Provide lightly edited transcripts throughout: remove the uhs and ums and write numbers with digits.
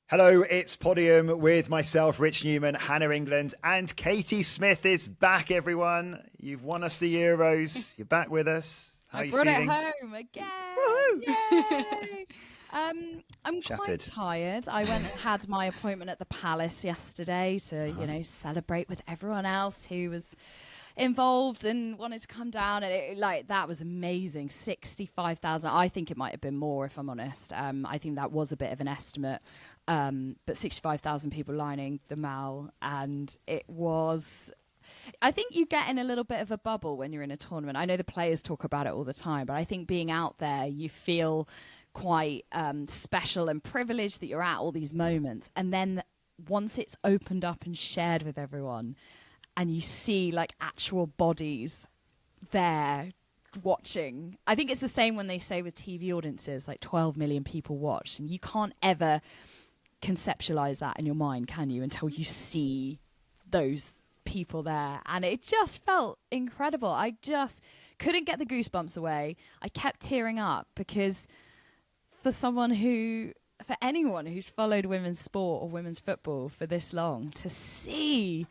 Hello, it's Podium with myself, Rich Newman, Hannah England, and Katie Smith is back, everyone. You've won us the Euros. You're back with us. How are you feeling? I brought it home again. Yay! I'm Shattered. quite tired. I went and had my appointment at the Palace yesterday to, celebrate with everyone else who was involved and wanted to come down, and that was amazing. 65,000. I think it might have been more, if I'm honest. I think that was a bit of an estimate, but 65,000 people lining the Mall, and it was. I think you get in a little bit of a bubble when you're in a tournament. I know the players talk about it all the time, but I think being out there, you feel quite special and privileged that you're at all these moments, and then once it's opened up and shared with everyone, and you see like actual bodies there watching. I think it's the same when they say with TV audiences, like 12 million people watch, and you can't ever conceptualize that in your mind, can you, until you see those people there. And it just felt incredible. I just couldn't get the goosebumps away. I kept tearing up because for anyone who's followed women's sport or women's football for this long, to see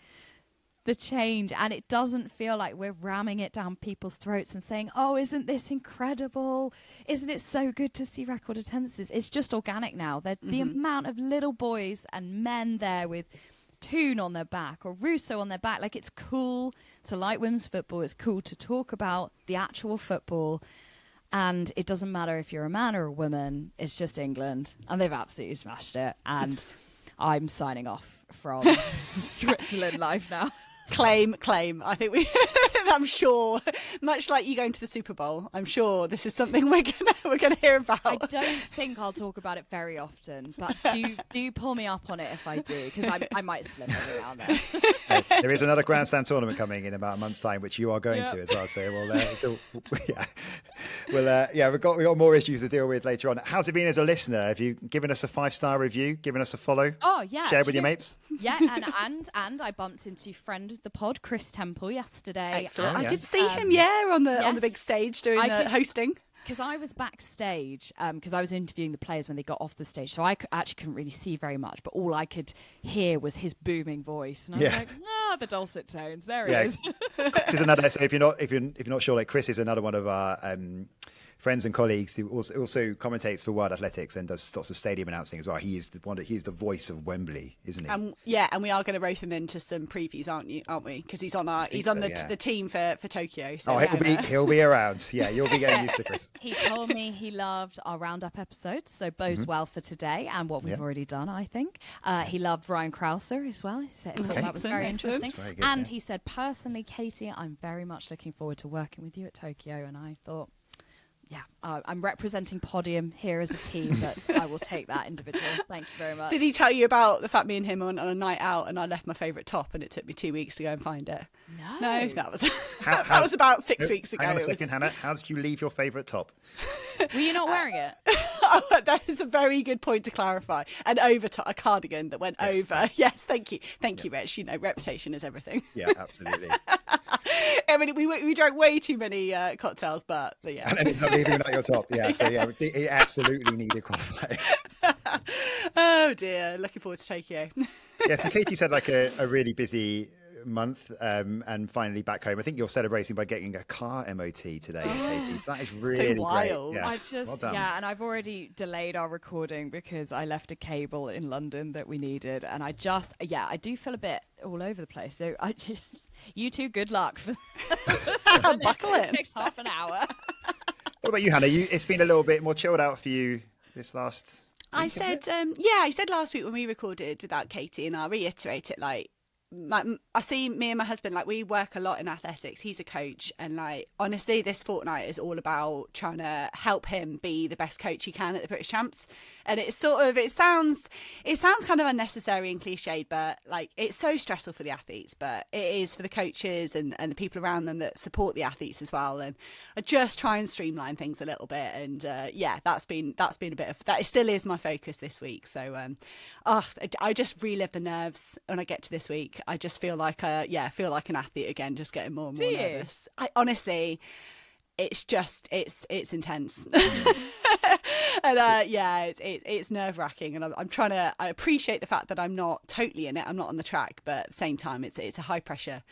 the change, and it doesn't feel like we're ramming it down people's throats and saying, oh, isn't this incredible? Isn't it so good to see record attendances? It's just organic now. The amount of little boys and men there with Toon on their back or Russo on their back, like, it's cool to like women's football. It's cool to talk about the actual football, and it doesn't matter if you're a man or a woman. It's just England, and they've absolutely smashed it, and I'm signing off from Switzerland life now. Claim. I think I'm sure, much like you going to the Super Bowl, I'm sure this is something we're gonna hear about. I don't think I'll talk about it very often, but do pull me up on it if I do, because I might slip every now and then. There is another Grand Slam tournament coming in about a month's time, which you are going to as well. So we've got more issues to deal with later on. How's it been as a listener? Have you given us a 5-star review? Given us a follow? Oh yeah, shared with your mates. Yeah, and I bumped into friend of the pod, Chris Temple, yesterday. Excellent. I did see him, on the big stage doing the hosting. Because I was backstage, because I was interviewing the players when they got off the stage, so I actually couldn't really see very much, but all I could hear was his booming voice, and I was like, the dulcet tones. There it is. Chris is another. So if you're not sure, like, Chris is another one of our friends and colleagues who also commentates for World Athletics and does lots of stadium announcing as well. He is the voice of Wembley, isn't he? And we are going to rope him into some previews, aren't we? Because he's on the team for Tokyo. So he'll be around. Yeah, you'll be getting used to Chris. He told me he loved our roundup episodes, so bodes well for today and what we've already done, I think. He loved Ryan Krauser as well. He said that was very interesting. Very good, and he said, personally, Katie, I'm very much looking forward to working with you at Tokyo. And I thought, I'm representing Podium here as a team, but I will take that individual. Thank you very much. Did he tell you about the fact me and him on a night out and I left my favourite top and it took me 2 weeks to go and find it? No, that was that was about 6 weeks ago. Hang on a second, Hannah. How did you leave your favourite top? Were you not wearing it? That is a very good point to clarify. An overtop, a cardigan that went over. Yes, thank you, Rich. Reputation is everything. Yeah, absolutely. I mean, we drank way too many cocktails, but yeah. And ended up leaving without your top. Yeah, so he absolutely needed qualifying. Oh dear, looking forward to Tokyo. Yeah, so Katie said like a really busy month and finally back home. I think you're celebrating by getting a car MOT today, Katie. So that is really so wild. Great. Yeah. Well done. And I've already delayed our recording because I left a cable in London that we needed, and I do feel a bit all over the place. So you two, good luck for buckle in. Next half an hour. What about you, Hannah? It's been a little bit more chilled out for you this last week, I said last week when we recorded without Katie, and I'll reiterate it, like I see me and my husband, like, we work a lot in athletics. He's a coach, and like, honestly, this fortnight is all about trying to help him be the best coach he can at the British Champs. And it sounds kind of unnecessary and cliched, but like, it's so stressful for the athletes, but it is for the coaches and the people around them that support the athletes as well. And I just try and streamline things a little bit. And that's been a bit of that. It still is my focus this week. So I just relive the nerves when I get to this week. I just feel like an athlete again, just getting more and more nervous. I honestly, it's intense. And it's nerve wracking, and I'm trying to. I appreciate the fact that I'm not totally in it. I'm not on the track, but at the same time, it's a high pressure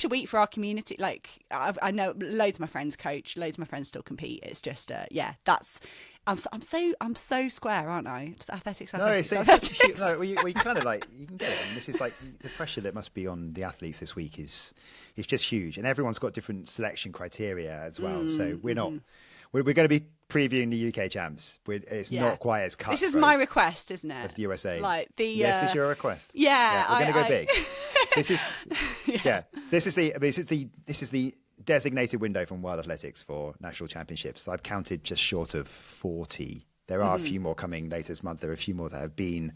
week for our community. Like I know loads of my friends coach, loads of my friends still compete. It's just that's. I'm so square, aren't I? Just athletics. No, it's no. We kind of like you can get it. And this is like the pressure that must be on the athletes this week is just huge, and everyone's got different selection criteria as well. So we're not. We're going to be previewing the UK champs. It's not quite as cut. This is my request, isn't it? As the USA. Like the yes, this is your request. Yeah, we're going to go big. This is This is the designated window from Wild Athletics for national championships. I've counted just short of 40. There are a few more coming later this month. There are a few more that have been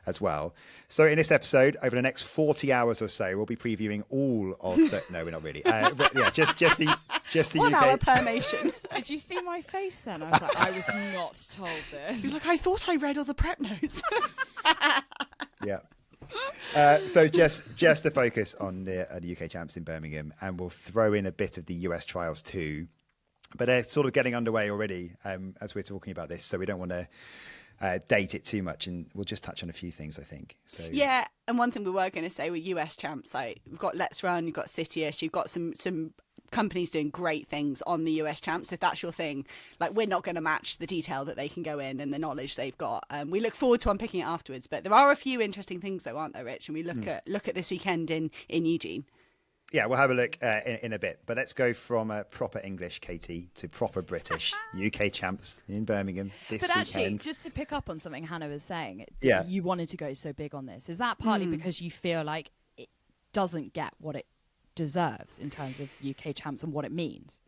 as well. So in this episode, over the next 40 hours or so, we'll be previewing all of the... No, we're not really. But yeah, just the 1 UK... hour per nation. Did you see my face then? I was like, I was not told this. You're like, I thought I read all the prep notes. Yeah. So just to focus on the UK champs in Birmingham, and we'll throw in a bit of the US trials too. But they're sort of getting underway already as we're talking about this, so we don't want to date it too much, and we'll just touch on a few things, I think. So yeah, and one thing we were going to say with US champs, like we've got Let's Run, you've got Citius, you've got some companies doing great things on the US champs. If that's your thing, like we're not going to match the detail that they can go in and the knowledge they've got. We look forward to unpicking it afterwards, but there are a few interesting things though, aren't there, Rich? And we look at this weekend in Eugene. Yeah, we'll have a look in a bit. But let's go from proper English, Katie, to proper British UK champs in Birmingham this weekend. But actually, just to pick up on something Hannah was saying, yeah. You wanted to go so big on this. Is that partly because you feel like it doesn't get what it deserves in terms of UK champs and what it means?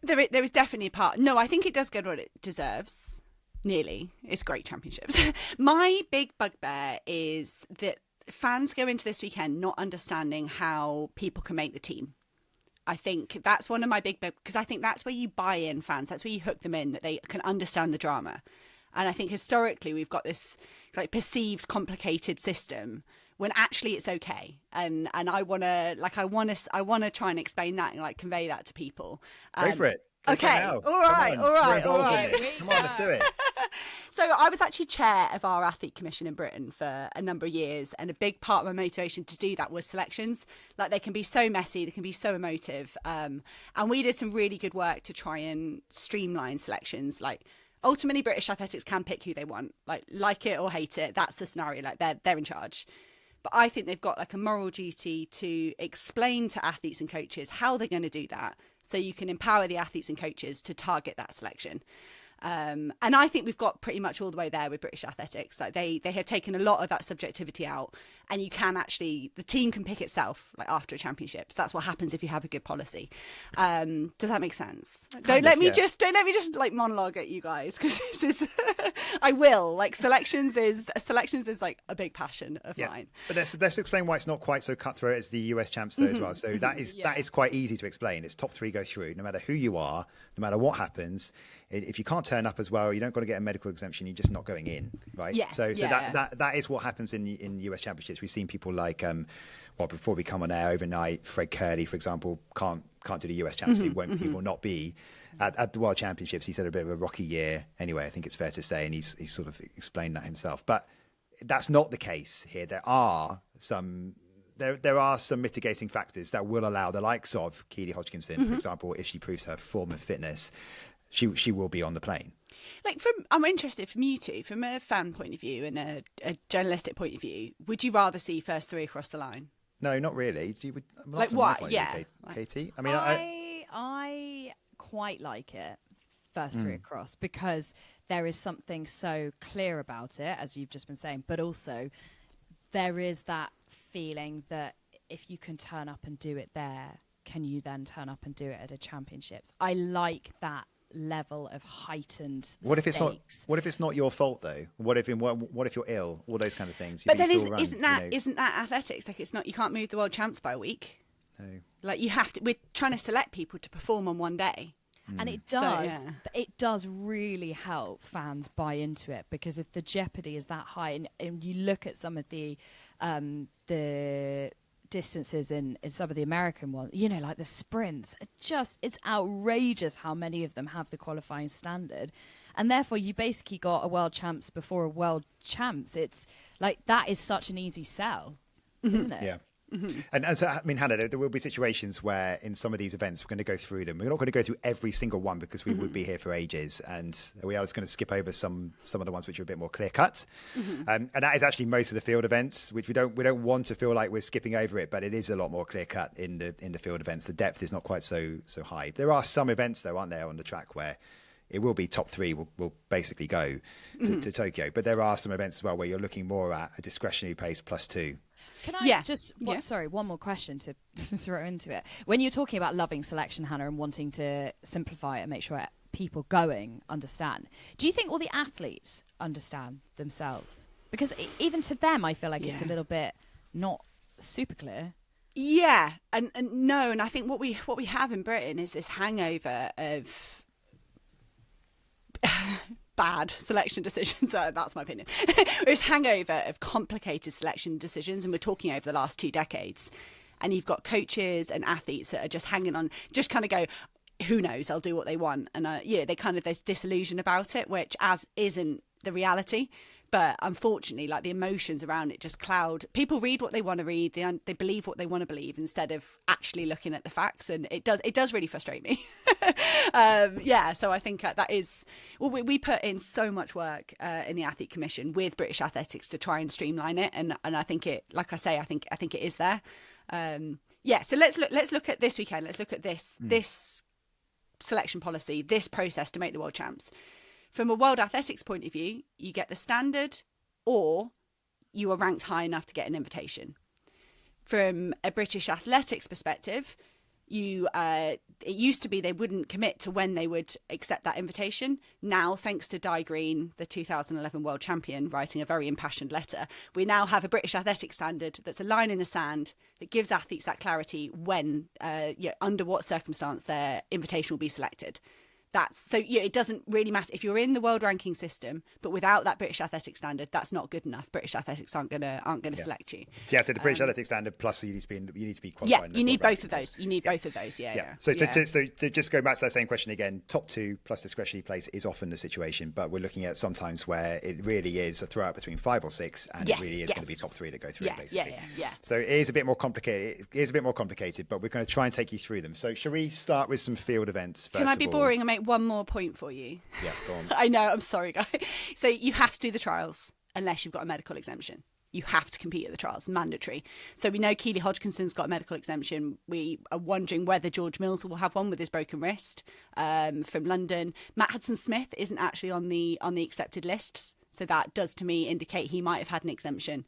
There is definitely a part. No, I think it does get what it deserves. Nearly. It's great championships. My big bugbear is that fans go into this weekend not understanding how people can make the team. I think that's one of my big, because I think that's where you buy in fans. That's where you hook them in, that they can understand the drama. And I think historically we've got this like perceived complicated system when actually it's okay. And I want to try and explain that and like convey that to people. Go for it. Okay. All right. Come on, let's do it. So I was actually chair of our athlete commission in Britain for a number of years, and a big part of my motivation to do that was selections. Like they can be so messy, they can be so emotive, and we did some really good work to try and streamline selections. Like ultimately, British athletics can pick who they want, like it or hate it. That's the scenario. Like they're in charge. But I think they've got like a moral duty to explain to athletes and coaches how they're going to do that, so you can empower the athletes and coaches to target that selection. And I think we've got pretty much all the way there with British athletics. Like they have taken a lot of that subjectivity out, and you can actually, the team can pick itself like after a championships. That's what happens if you have a good policy. Does that make sense? Don't let me just like monologue at you guys, because this is I will like selections is like a big passion of mine. But let's explain why it's not quite so cutthroat as the US champs though as well. So that is quite easy to explain. It's top three go through, no matter who you are, no matter what happens. If you can't turn up as well, you don't got to get a medical exemption. You're just not going in, right? Yeah. So that is what happens in US championships. We've seen people like, before we come on air overnight, Fred Curley, for example, can't do the US champs. He will not be at the World Championships. He's had a bit of a rocky year anyway. I think it's fair to say, and he's sort of explained that himself. But that's not the case here. There are some mitigating factors that will allow the likes of Keely Hodgkinson, for example, if she proves her form of fitness, she will be on the plane. Like I'm interested from you two, from a fan point of view and a journalistic point of view, would you rather see first three across the line? No, not really. Like what? Yeah. Katie? I mean, I quite like it, first three across, because there is something so clear about it, as you've just been saying, but also there is that feeling that if you can turn up and do it there, can you then turn up and do it at a championships? I like that level of heightened stakes. What if it's not your fault though? What if you're ill? All those kind of things. But then isn't that athletics? Like it's not, you can't move the world champs by a week. No. Like you have to. We're trying to select people to perform on one day. And it does really help fans buy into it, because if the jeopardy is that high, and you look at some of the distances in some of the American ones, like the sprints, it's outrageous how many of them have the qualifying standard. and therefore you basically got a world champs before a world champs. It's like that is such an easy sell, isn't it? Yeah. And as I mean, Hannah, there will be situations where in some of these events we're going to go through them. We're not going to go through every single one because we would be here for ages, and we are just going to skip over some of the ones which are a bit more clear cut. And that is actually most of the field events, which we don't want to feel like we're skipping over it, but it is a lot more clear cut in the field events. The depth is not quite so high. There are some events though, aren't there, on the track where it will be top three will basically go to Tokyo, but there are some events as well where you're looking more at a discretionary pace +2. Can I sorry, one more question to throw into it. When you're talking about loving selection, Hannah, and wanting to simplify it and make sure people going understand, do you think all the athletes understand themselves? Because even to them, I feel like it's a little bit not super clear. Yeah, and no, and I think what we have in Britain is this hangover of bad selection decisions. That's my opinion. It's hangover of complicated selection decisions, and we're talking over the last 2 decades. And you've got coaches and athletes that are just hanging on, just kind of go, who knows? They'll do what they want, and they kind of, there's disillusion about it, which as isn't the reality. But unfortunately, like the emotions around it just cloud. People read what they want to read. They believe what they want to believe instead of actually looking at the facts. And it does really frustrate me. So I think that is, well, we put in so much work in the Athlete Commission with British Athletics to try and streamline it. And I think it, like I say, I think it is there. So let's look at this weekend. Let's look at this selection policy, this process to make the world champs. From a World Athletics point of view, you get the standard or you are ranked high enough to get an invitation. From a British Athletics perspective, it used to be they wouldn't commit to when they would accept that invitation. Now, thanks to Di Green, the 2011 world champion, writing a very impassioned letter, we now have a British Athletics standard that's a line in the sand that gives athletes that clarity when, under what circumstance their invitation will be selected. It doesn't really matter if you're in the world ranking system, but without that British Athletics standard, that's not good enough. British Athletics aren't gonna select you. So you have to the British Athletics standard plus you need to be qualified. Yeah, you need both of those. You need both of those. Yeah. So to just go back to that same question again, top 2 plus discretionary place is often the situation, but we're looking at sometimes where it really is a throwout between 5 or 6, and it really is going to be top 3 that go through basically. Yeah. So it is a bit more complicated. It is a bit more complicated, but we're going to try and take you through them. So shall we start with some field events first? Can I be boring and make one more point for you? Yeah, go on. I know, I'm sorry, guys. So you have to do the trials unless you've got a medical exemption. You have to compete at the trials, mandatory. So we know Keely Hodgkinson's got a medical exemption. We are wondering whether George Mills will have one with his broken wrist from London. Matt Hudson-Smith isn't actually on the accepted lists. So that does to me indicate he might have had an exemption.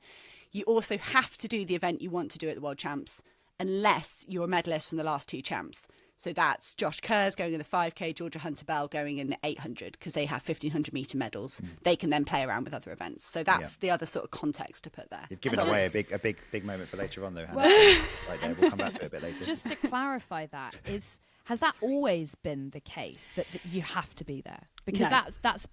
You also have to do the event you want to do at the World Champs unless you're a medalist from the last 2 champs. So that's Josh Kerr's going in the 5K, Georgia Hunter Bell going in the 800 because they have 1500 metre medals. They can then play around with other events. So that's the other sort of context to put there. You've given away a big moment for later on though, Hannah. Right there, we'll come back to it a bit later. Just to clarify that, has that always been the case that you have to be there? Because that's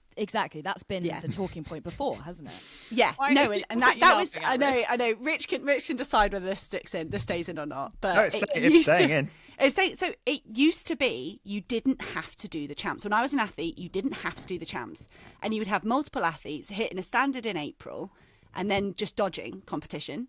been the talking point before, hasn't it? Yeah, and that was I know. Rich can decide whether this stays in or not. But no, it's staying in. So it used to be you didn't have to do the champs. When I was an athlete, you didn't have to do the champs, and you would have multiple athletes hitting a standard in April, and then just dodging competition,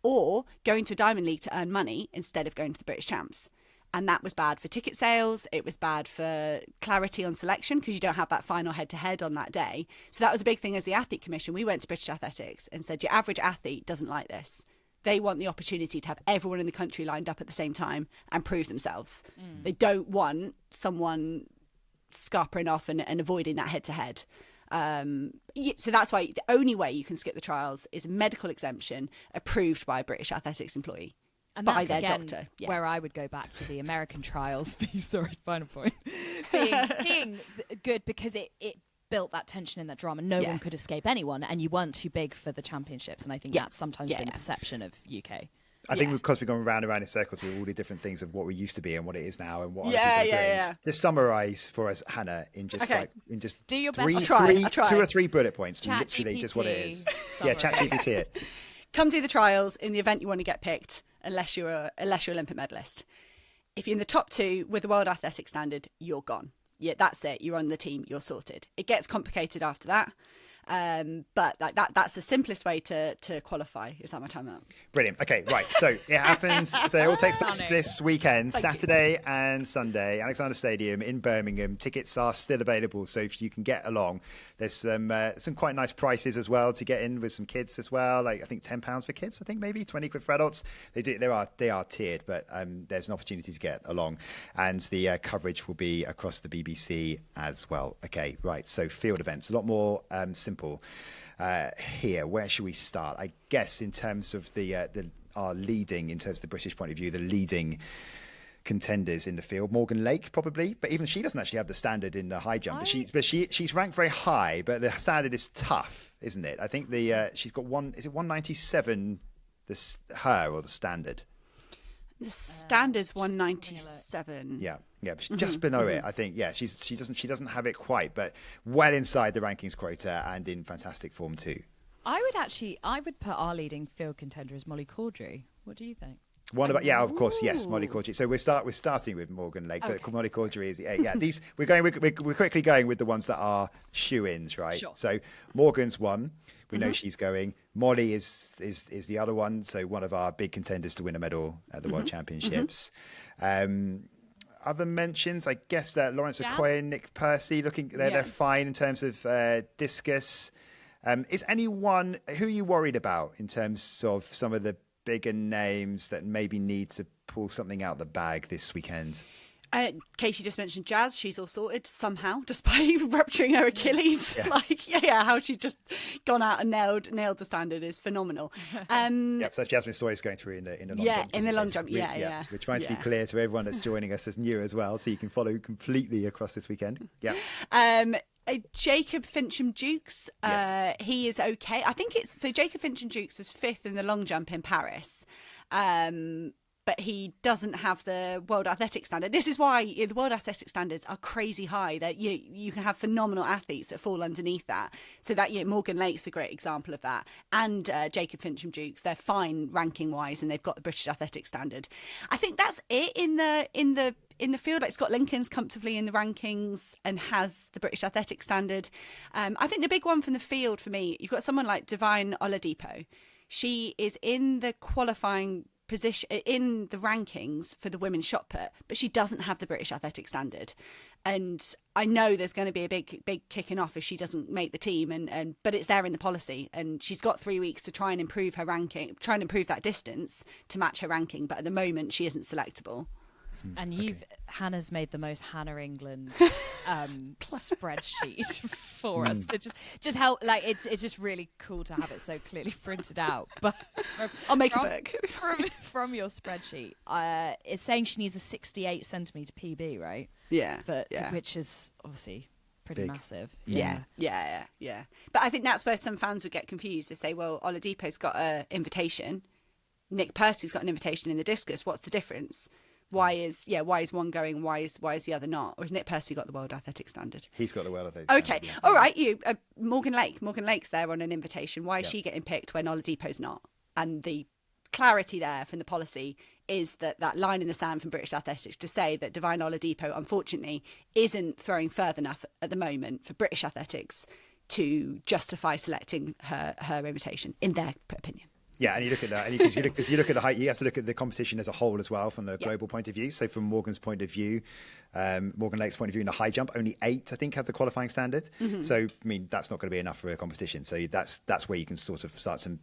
or going to a Diamond League to earn money instead of going to the British champs. And that was bad for ticket sales. It was bad for clarity on selection because you don't have that final head-to-head on that day. So that was a big thing as the Athlete Commission. We went to British Athletics and said, your average athlete doesn't like this. They want the opportunity to have everyone in the country lined up at the same time and prove themselves. They don't want someone scarpering off and avoiding that head-to-head. So that's why the only way you can skip the trials is a medical exemption approved by a British Athletics employee. And by that's, their again, doctor. Where I would go back to the American trials, final point, being good because it built that tension and that drama. No one could escape anyone, and you weren't too big for the championships. And I think that's sometimes been the perception of UK. I think because we've gone round and round in circles with all the different things of what we used to be and what it is now and what other people are doing. Yeah. Just summarise for us, Hannah, in just do your best. I'll try. 2 or 3 bullet points, Chat literally GPT just what it is. Summary. Yeah, ChatGPT it. Come do the trials in the event you want to get picked, unless you're Olympic medalist. If you're in the top 2 with the World Athletics standard, you're gone. yeah, that's it. You're on the team. You're sorted. It gets complicated after that. But like that's the simplest way to qualify. Is that my time up? Brilliant. Okay, right. So it happens. So it all takes place this weekend, Thank Saturday and Sunday, Alexander Stadium in Birmingham. Tickets are still available, so if you can get along, there's some quite nice prices as well to get in with some kids as well. Like I think £10 for kids. I think maybe 20 quid for adults. They are tiered, but there's an opportunity to get along, and the coverage will be across the BBC as well. Okay, right. So field events, a lot more simple. Here, where should we start? I guess in terms of our leading, in terms of the British point of view, the leading contenders in the field, Morgan Lake probably, but even she doesn't actually have the standard in the high jump. But she's ranked very high, but the standard is tough, isn't it? I think she's got 197, her or the standard. The standard's 197. Yeah, just below it, I think. Yeah, she doesn't have it quite, but well inside the rankings quota and in fantastic form too. I would put our leading field contender as Molly Caudry. What do you think? Of course, yes, Molly Caudry. So we're starting with Morgan Lake, but Molly Caudry is these. We're quickly going with the ones that are shoe-ins, right? Sure. So Morgan's one. We know she's going. Molly is the other one. So one of our big contenders to win a medal at the World Championships. Other mentions, I guess that Lawrence Okoye and Nick Percy they're fine in terms of discus. Is anyone who are you worried about in terms of some of the bigger names that maybe need to pull something out the bag this weekend? Katie just mentioned Jazz. She's all sorted somehow, despite rupturing her Achilles. Yeah. How she's just gone out and nailed the standard is phenomenal. So that's Jasmine Sawyer's going through in the long jump. In the long jump. Yeah. We're trying to be clear to everyone that's joining us as new as well, so you can follow completely across this weekend. Yeah. Jacob Fincham-Dukes, he is okay. I think Jacob Fincham-Dukes was 5th in the long jump in Paris. But he doesn't have the World Athletic Standard. This is why the World Athletic Standards are crazy high, that you can have phenomenal athletes that fall underneath that. So that Morgan Lake's a great example of that. And Jacob Fincham-Dukes, they're fine ranking-wise, and they've got the British Athletic Standard. I think that's it in the field. Like Scott Lincoln's comfortably in the rankings and has the British Athletic Standard. I think the big one from the field for me, you've got someone like Divine Oladipo. She is in the qualifying position in the rankings for the women's shot put, but she doesn't have the British Athletic Standard, and I know there's going to be a big kicking off if she doesn't make the team, and but it's there in the policy, and she's got 3 weeks to try and improve her ranking, try and improve that distance to match her ranking, but at the moment she isn't selectable. And Hannah's made the most Hannah England spreadsheet for us to just help. Like it's just really cool to have it so clearly printed out. But I'll make a book from your spreadsheet. It's saying she needs a 68 centimetre PB, right? Yeah, which is obviously pretty massive. Yeah. But I think that's where some fans would get confused. They say, well, Oladipo's got an invitation, Nick Percy's got an invitation in the discus. What's the difference? Why is one going? Why is the other not? Or has Nick Percy got the World Athletic Standard? He's got the World Athletic Standard. Okay, all right. Morgan Lake's there on an invitation. Why is she getting picked when Oladipo's not? And the clarity there from the policy is that line in the sand from British Athletics to say that Divine Oladipo, unfortunately, isn't throwing further enough at the moment for British Athletics to justify selecting her invitation, in their opinion. Yeah, and you look at that, and because you look at the height, you have to look at the competition as a whole as well from the global point of view. So from Morgan's point of view, Morgan Lake's point of view in the high jump, only 8, I think, have the qualifying standard. Mm-hmm. So I mean, that's not going to be enough for a competition. So that's where you can sort of start to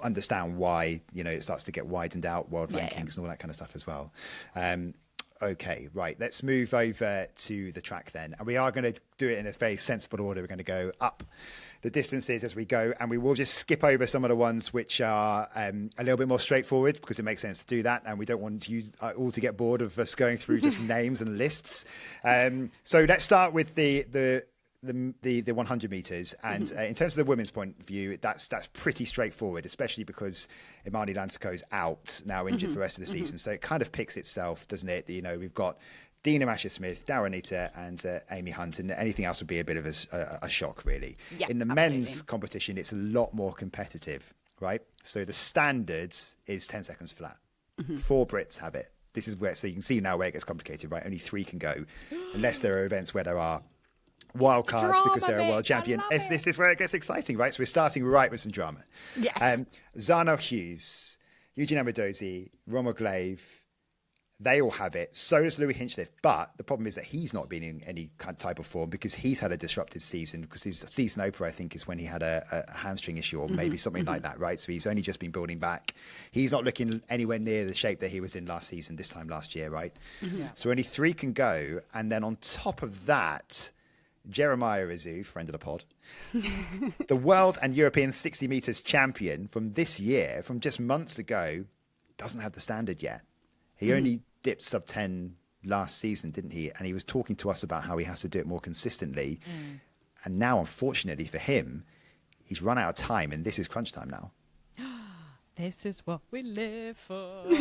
understand why it starts to get widened out, world rankings and all that kind of stuff as well. Okay, right. Let's move over to the track then. And we are going to do it in a very sensible order. We're going to go up the distances as we go, and we will just skip over some of the ones which are a little bit more straightforward, because it makes sense to do that, and we don't want you all to get bored of us going through just names and lists. So let's start with the 100 meters, and in terms of the women's point of view, that's pretty straightforward, especially because Imani Lansico's out now, injured for the rest of the season. So it kind of picks itself, doesn't it? We've got Dina Masher-Smith, Darren Eater, and Amy Hunt, and anything else would be a bit of a shock, really. Yeah, in the absolutely. men's competition, it's a lot more competitive, right? So the standards is 10 seconds flat. 4 Brits have it. this is where, so you can see now where it gets complicated, right? Only 3 can go, unless there are events where there are wild cards because they're a world champion. This is where it gets exciting, right? So we're starting right with some drama. Yes. Zano Hughes, Eugene Amadozzi, Romo Glaive, they all have it. So does Louis Hinchcliffe. But the problem is that he's not been in any type of form because he's had a disrupted season, because his season opener, I think, is when he had a hamstring issue or maybe something like that, right? So he's only just been building back. He's not looking anywhere near the shape that he was in last season, this time last year, right? Yeah. So only 3 can go. And then on top of that, Jeremiah Rizou, friend of the pod, the world and European 60 meters champion from this year, from just months ago, doesn't have the standard yet. He only dipped sub 10 last season, didn't he? And he was talking to us about how he has to do it more consistently. And now, unfortunately for him, he's run out of time, and this is crunch time now. This is what we live for.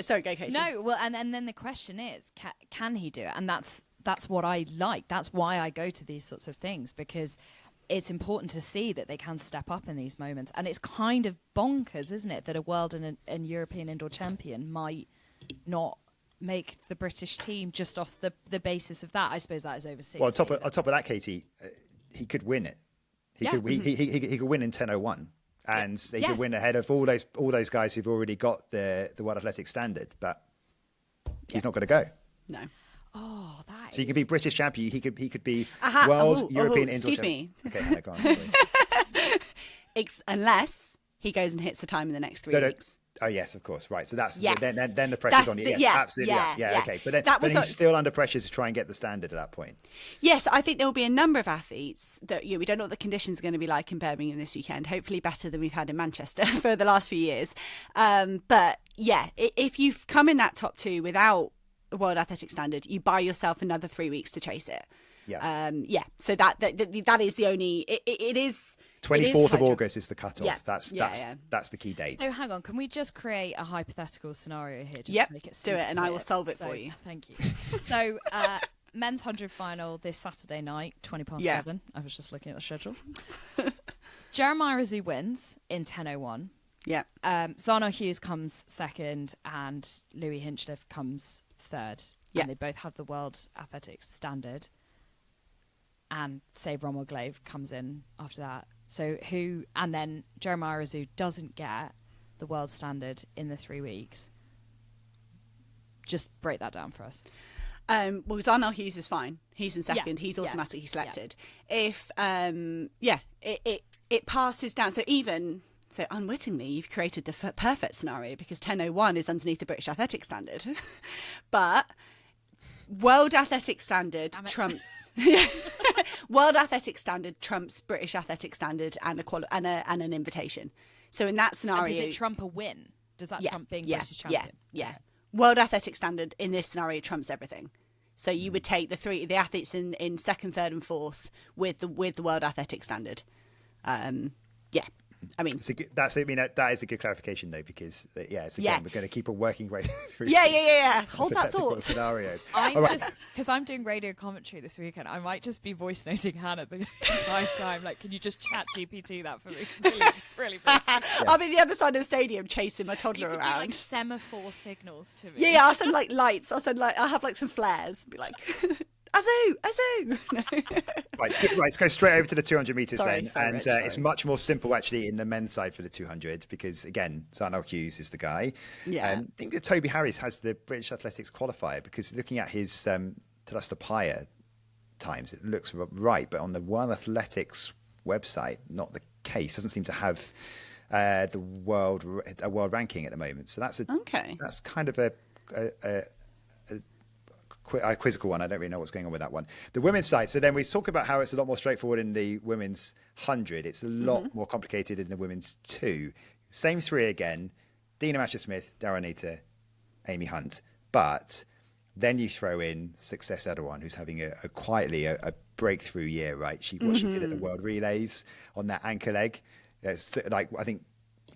Sorry, go, Katie. No, well, and then the question is, can he do it? And that's what I like. That's why I go to these sorts of things, because it's important to see that they can step up in these moments. And it's kind of bonkers, isn't it, that a world and European indoor champion might not make the British team just off the basis of that. I suppose that is over 60. Well, on top of that, Katie, he could win it. He could win in 10:01. And he could win ahead of all those guys who've already got the World Athletics standard. But he's not going to go. No. Oh, that. So he could be British champion. He could be world European indoor champion. Excuse me. Okay, Hannah, go on. Sorry. Unless he goes and hits the time in the next 3 weeks. Oh yes, of course. Right. So that's Yes. then the pressure's on you. Yes, absolutely. Yeah. Okay. But then he's still under pressure to try and get the standard at that point. Yes, I think there will be a number of athletes that we don't know what the conditions are going to be like in Birmingham this weekend. Hopefully better than we've had in Manchester for the last few years. But yeah, if you've come in that top 2 without a World Athletic Standard, you buy yourself another 3 weeks to chase it. Yeah. So that is the only. It is. 24th of August is the cutoff. Yeah. That's the key date. So hang on, can we just create a hypothetical scenario here? Just to make it do it, and I will solve it for you. Thank you. So men's 100 final this Saturday night, 7:20. I was just looking at the schedule. Jeremiah Rizou wins in 10:01. Yeah. Zano Hughes comes second, and Louis Hinchcliffe comes third. Yeah. And they both have the World Athletics standard. And say Romo Glaive comes in after that. So and then Jeremiah Rizou doesn't get the world standard in the 3 weeks. Just break that down for us. Well, Zano Hughes is fine. He's in second. He's automatically selected. If it passes down, so unwittingly you've created the perfect scenario, because 10:01 is underneath the British Athletic Standard, but World Athletic Standard trumps World Athletic Standard trumps British Athletic Standard and an invitation. So in that scenario, and does it trump a win? Does that trump being British champion? Yeah. World Athletic Standard in this scenario trumps everything. So you would take the athletes in second, third, and fourth with the World Athletic Standard. I mean, that is a good clarification, though, because we're going to keep a working way through. Hold that thought. Scenarios. Because I'm doing radio commentary this weekend, I might just be voice noting Hannah the entire time. Like, can you just chat GPT that for me? Really. I'm in the other side of the stadium chasing my toddler around. Do like semaphore signals to me. Yeah, I'll send like lights. I'll have some flares. Be like, Azu. Right, let's go straight over to the 200 meters Sorry, Rich, it's much more simple actually in the men's side for the 200, because again, Zano Hughes is the guy. Yeah. I think that Toby Harris has the British Athletics qualifier, because looking at his Thalasta Paya times, it looks right, but on the World Athletics website, not the case. Doesn't seem to have a world ranking at the moment. So that's that's kind of a quizzical one. I don't really know what's going on with that one. The women's side. So then we talk about how it's a lot more straightforward in the women's 100. It's a lot more complicated in the women's 2. Same 3 again. Dina Masher-Smith, Daranita, Amy Hunt. But then you throw in Success Erdogan, who's having a breakthrough year, right? What she did at the World Relays on that anchor leg. It's like, I think,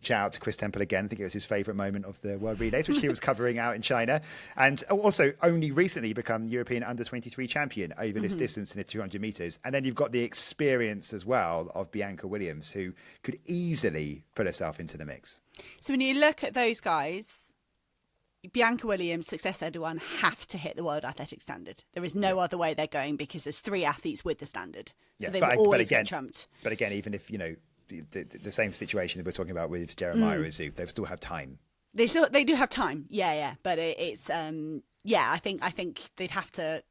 shout out to Chris Temple again. I think it was his favourite moment of the World Relays, which he was covering out in China. And also only recently become European under-23 champion over this distance in the 200 metres. And then you've got the experience as well of Bianca Williams, who could easily put herself into the mix. So when you look at those guys, Bianca Williams, Success Erdogan have to hit the world athletic standard. There is no other way they're going because there's 3 athletes with the standard. So they will always get trumped. But again, even if, the same situation that we're talking about with Jeremiah Azu, they still have time. They do have time. Yeah. But it's I think they'd have to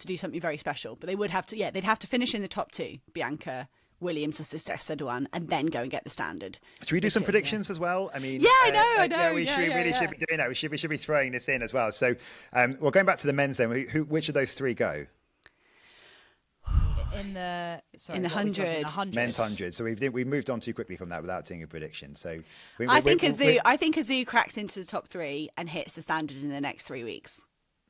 do something very special. But they would have to they'd have to finish in the top 2, Bianca Williams or Success Erdogan, and then go and get the standard. Should we do some predictions as well? I mean, I know. Yeah, we should be doing that. We should be throwing this in as well. So, well, going back to the men's then, which of those 3 go? In the 100. Men's 100. So we moved on too quickly from that without doing a prediction. So I think Azu cracks into the top 3 and hits the standard in the next 3 weeks.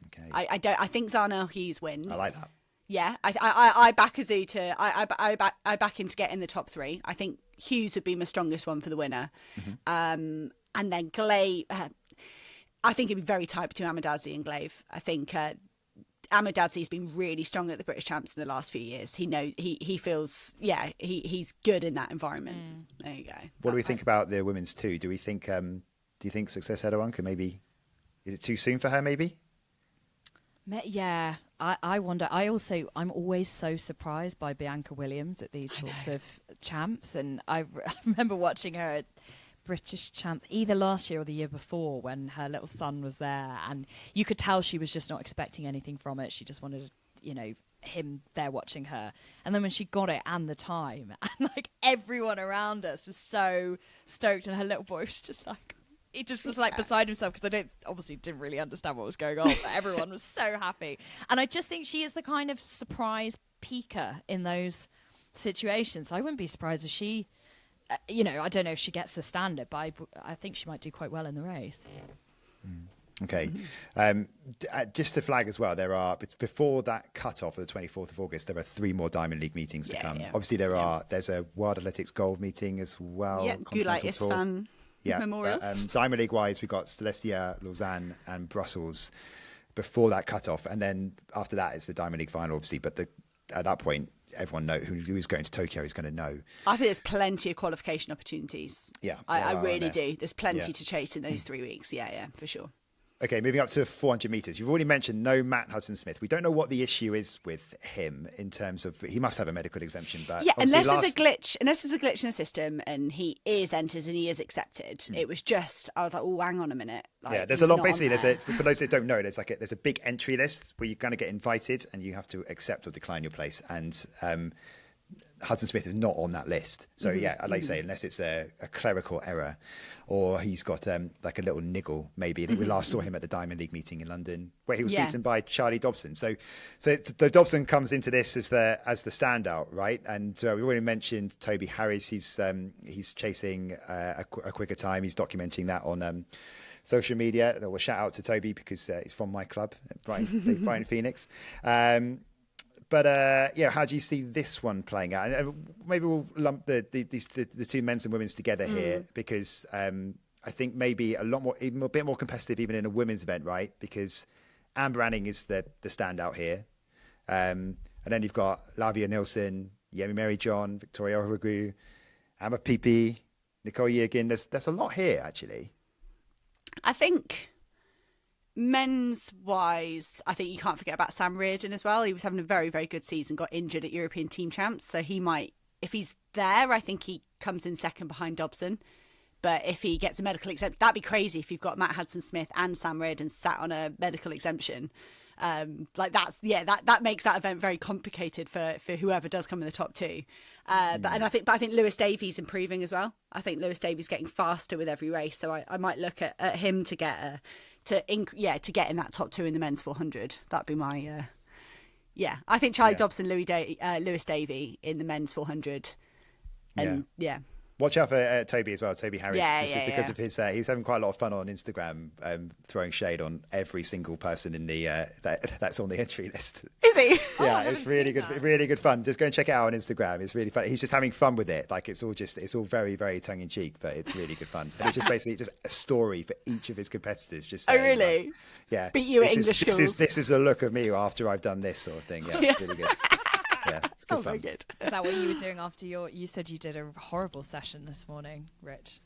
Okay. I think Zana Hughes wins. I like that. Yeah, I back Azu to I back him to get in the top 3. I think Hughes would be my strongest one for the winner, and then Glaive. I think it'd be very tight between Ahmadazi and Glaive. I think Ahmadazi's been really strong at the British Champs in the last few years. He feels he's good in that environment. There you go. What do we think about the women's 2? Do you think Success Erdogan can maybe? Is it too soon for her? Maybe. Yeah, I wonder. I'm always so surprised by Bianca Williams at these sorts of champs, and I remember watching her at British Champs either last year or the year before when her little son was there, and you could tell she was just not expecting anything from it. She just wanted, him there watching her, and then when she got it and the time, and like everyone around us was so stoked, and her little boy was just like. He just was like beside himself because didn't really understand what was going on, but everyone was so happy. And I just think she is the kind of surprise peaker in those situations. I wouldn't be surprised if she, I don't know if she gets the standard, but I think she might do quite well in the race. Okay. Just to flag as well, there are, before that cut-off of the 24th of August, there are 3 more Diamond League meetings to come. Yeah. Obviously, there's a World Athletics Gold meeting as well. Yeah, Gulay Isfan. Memorial. Diamond League wise, we've got Celestia, Lausanne, and Brussels before that cut-off, and then after that it's the Diamond League final, obviously. But at that point, everyone who's going to Tokyo is going to know. I think there's plenty of qualification opportunities. Yeah, I really do. There's plenty to chase in those 3 weeks. Yeah, for sure. Okay, moving up to 400 metres. You've already mentioned no Matt Hudson-Smith. We don't know what the issue is with him in terms of he must have a medical exemption, but unless there's a glitch in the system and he is entered and he is accepted. It was just I was like, oh, hang on a minute. Like, there's a lot. Basically, for those that don't know, there's a big entry list where you're going to get invited and you have to accept or decline your place. And Hudson-Smith is not on that list. So like you say, unless it's a clerical error or he's got like a little niggle, maybe. I think we last saw him at the Diamond League meeting in London where he was beaten by Charlie Dobson. So Dobson comes into this as the standout, right? And we already mentioned Toby Harris. He's chasing a quicker time. He's documenting that on social media. We'll shout out to Toby because he's from my club, Brian Phoenix. But how do you see this one playing out? And maybe we'll lump the 2 men's and women's together here because I think maybe even a bit more competitive even in a women's event, right? Because Amber Anning is the standout here. And then you've got Lavia Nilsson, Yemi Mary John, Victoria Orogu, Emma Pipi, Nicole Yergin. There's a lot here, actually. I think... men's wise, I think you can't forget about Sam Reardon as well. He was having a very, very good season, got injured at European Team Champs. So he might, if he's there, I think he comes in second behind Dobson. But if he gets a medical exemption, that'd be crazy if you've got Matt Hudson-Smith and Sam Reardon sat on a medical exemption. That makes that event very complicated for whoever does come in the top 2. But I think Lewis Davies improving as well. I think Lewis Davies getting faster with every race. So I might look at him to get to get in that top 2 in the men's 400. That'd be my I think Charlie Dobson, Lewis Davey in the men's 400, and Watch out for Toby as well, Toby Harris, because of his. He's having quite a lot of fun on Instagram, throwing shade on every single person in the that's on the entry list. Is he? Yeah, it's really good fun. Just go and check it out on Instagram. It's really fun. He's just having fun with it. Like it's all very, very tongue in cheek, but it's really good fun. And it's just basically just a story for each of his competitors. Just saying, really? Like, yeah. Beat you at English schools. This is a look of me after I've done this sort of thing. Yeah, it's really good. Yeah, it's good fun. Very good. Is that what you were doing after you said you did a horrible session this morning, Rich?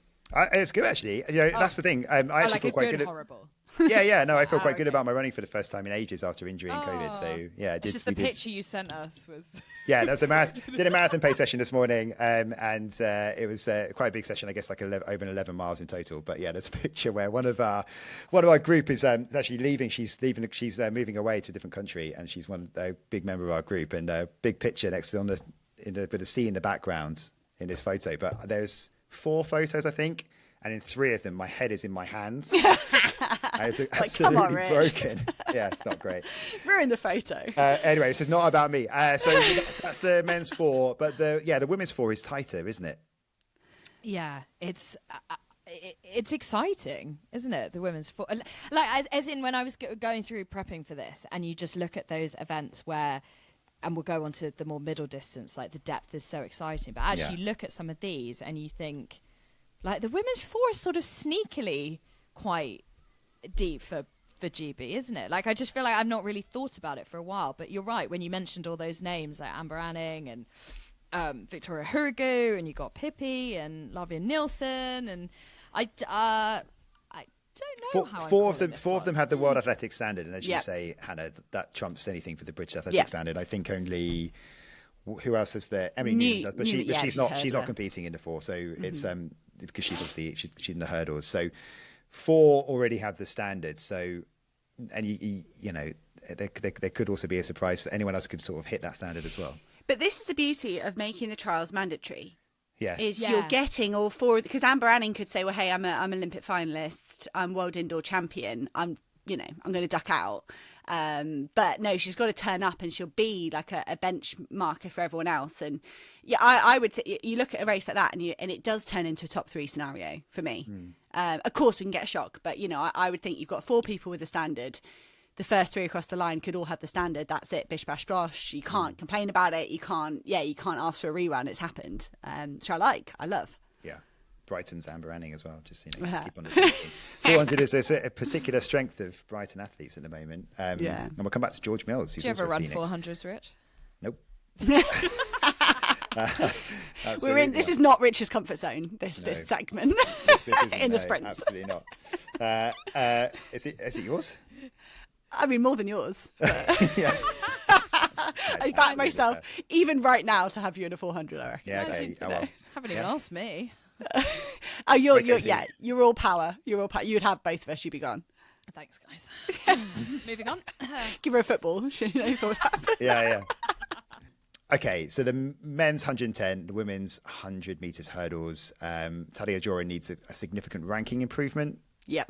It's good actually. That's the thing. I actually like feel a quite good good. horrible. No, I feel quite good okay. about my running for the first time in ages after injury and COVID. So yeah, It's just the picture you sent us was. Yeah, there's a did a marathon pace session this morning, and it was quite a big session. I guess like over 11 miles in total. But yeah, there's a picture where one of our group is actually leaving. She's leaving. She's moving away to a different country, and she's a big member of our group. And a big picture next to with a sea in the background in this photo. But there's 4 photos, I think. And in 3 of them, my head is in my hands. And it's absolutely broken. Yeah, it's not great. Ruin the photo. Anyway, this is not about me. So that's the men's 4. But the women's 4 is tighter, isn't it? Yeah, it's exciting, isn't it? The women's 4. Like, as in when I was going through prepping for this, and you just look at those events where, and we'll go on to the more middle distance, like the depth is so exciting. But actually look at some of these and you think, like the women's 4 is sort of sneakily quite deep for GB, isn't it? Like I just feel like I've not really thought about it for a while. But you're right, when you mentioned all those names like Amber Anning and Victoria Hurugu, and you got Pippi and Lavia Nielsen, and I don't know how four of them had the World Athletic Standard, and as you say, Hannah, that trumps anything for the British Athletic Standard. I think only who else is there? Emily Newman does, but she's not competing in the 4, so it's because she's obviously she's in the hurdles. So 4 already have the standard. So and you know there could also be a surprise that anyone else could sort of hit that standard as well. But this is the beauty of making the trials mandatory. Yeah. You're getting all 4, because Amber Anning could say, well, hey, I'm an Olympic finalist, I'm world indoor champion, I'm going to duck out. But no, she's got to turn up and she'll be like a benchmarker for everyone else. And yeah, I would, you look at a race like that and it does turn into a top 3 scenario for me. Of course we can get a shock, but I would think you've got 4 people with a standard. The first 3 across the line could all have the standard. That's it. Bish, bash, bosh. You can't complain about it. You can't ask for a rerun. It's happened. Which I love. Yeah. Brighton's Amber Anning as well, just to keep on the 400 is there's a particular strength of Brighton athletes at the moment. And we'll come back to George Mills, who's Do you also ever run Phoenix. 400s, Rich? Nope. We're in. This is not Rich's comfort zone. This segment in the sprint. Absolutely not. Is it yours? I mean, more than yours. Yeah. I back myself even right now to have you in a 400. I reckon. Yeah. Okay. Haven't even asked me. You're all power. You're all power. You'd have both of us. You'd be gone. Thanks, guys. Moving on. Give her a football. She knows what happened. Yeah. Okay, so the men's 110, the women's 100 meters hurdles. Talia Jora needs a significant ranking improvement. Yeah.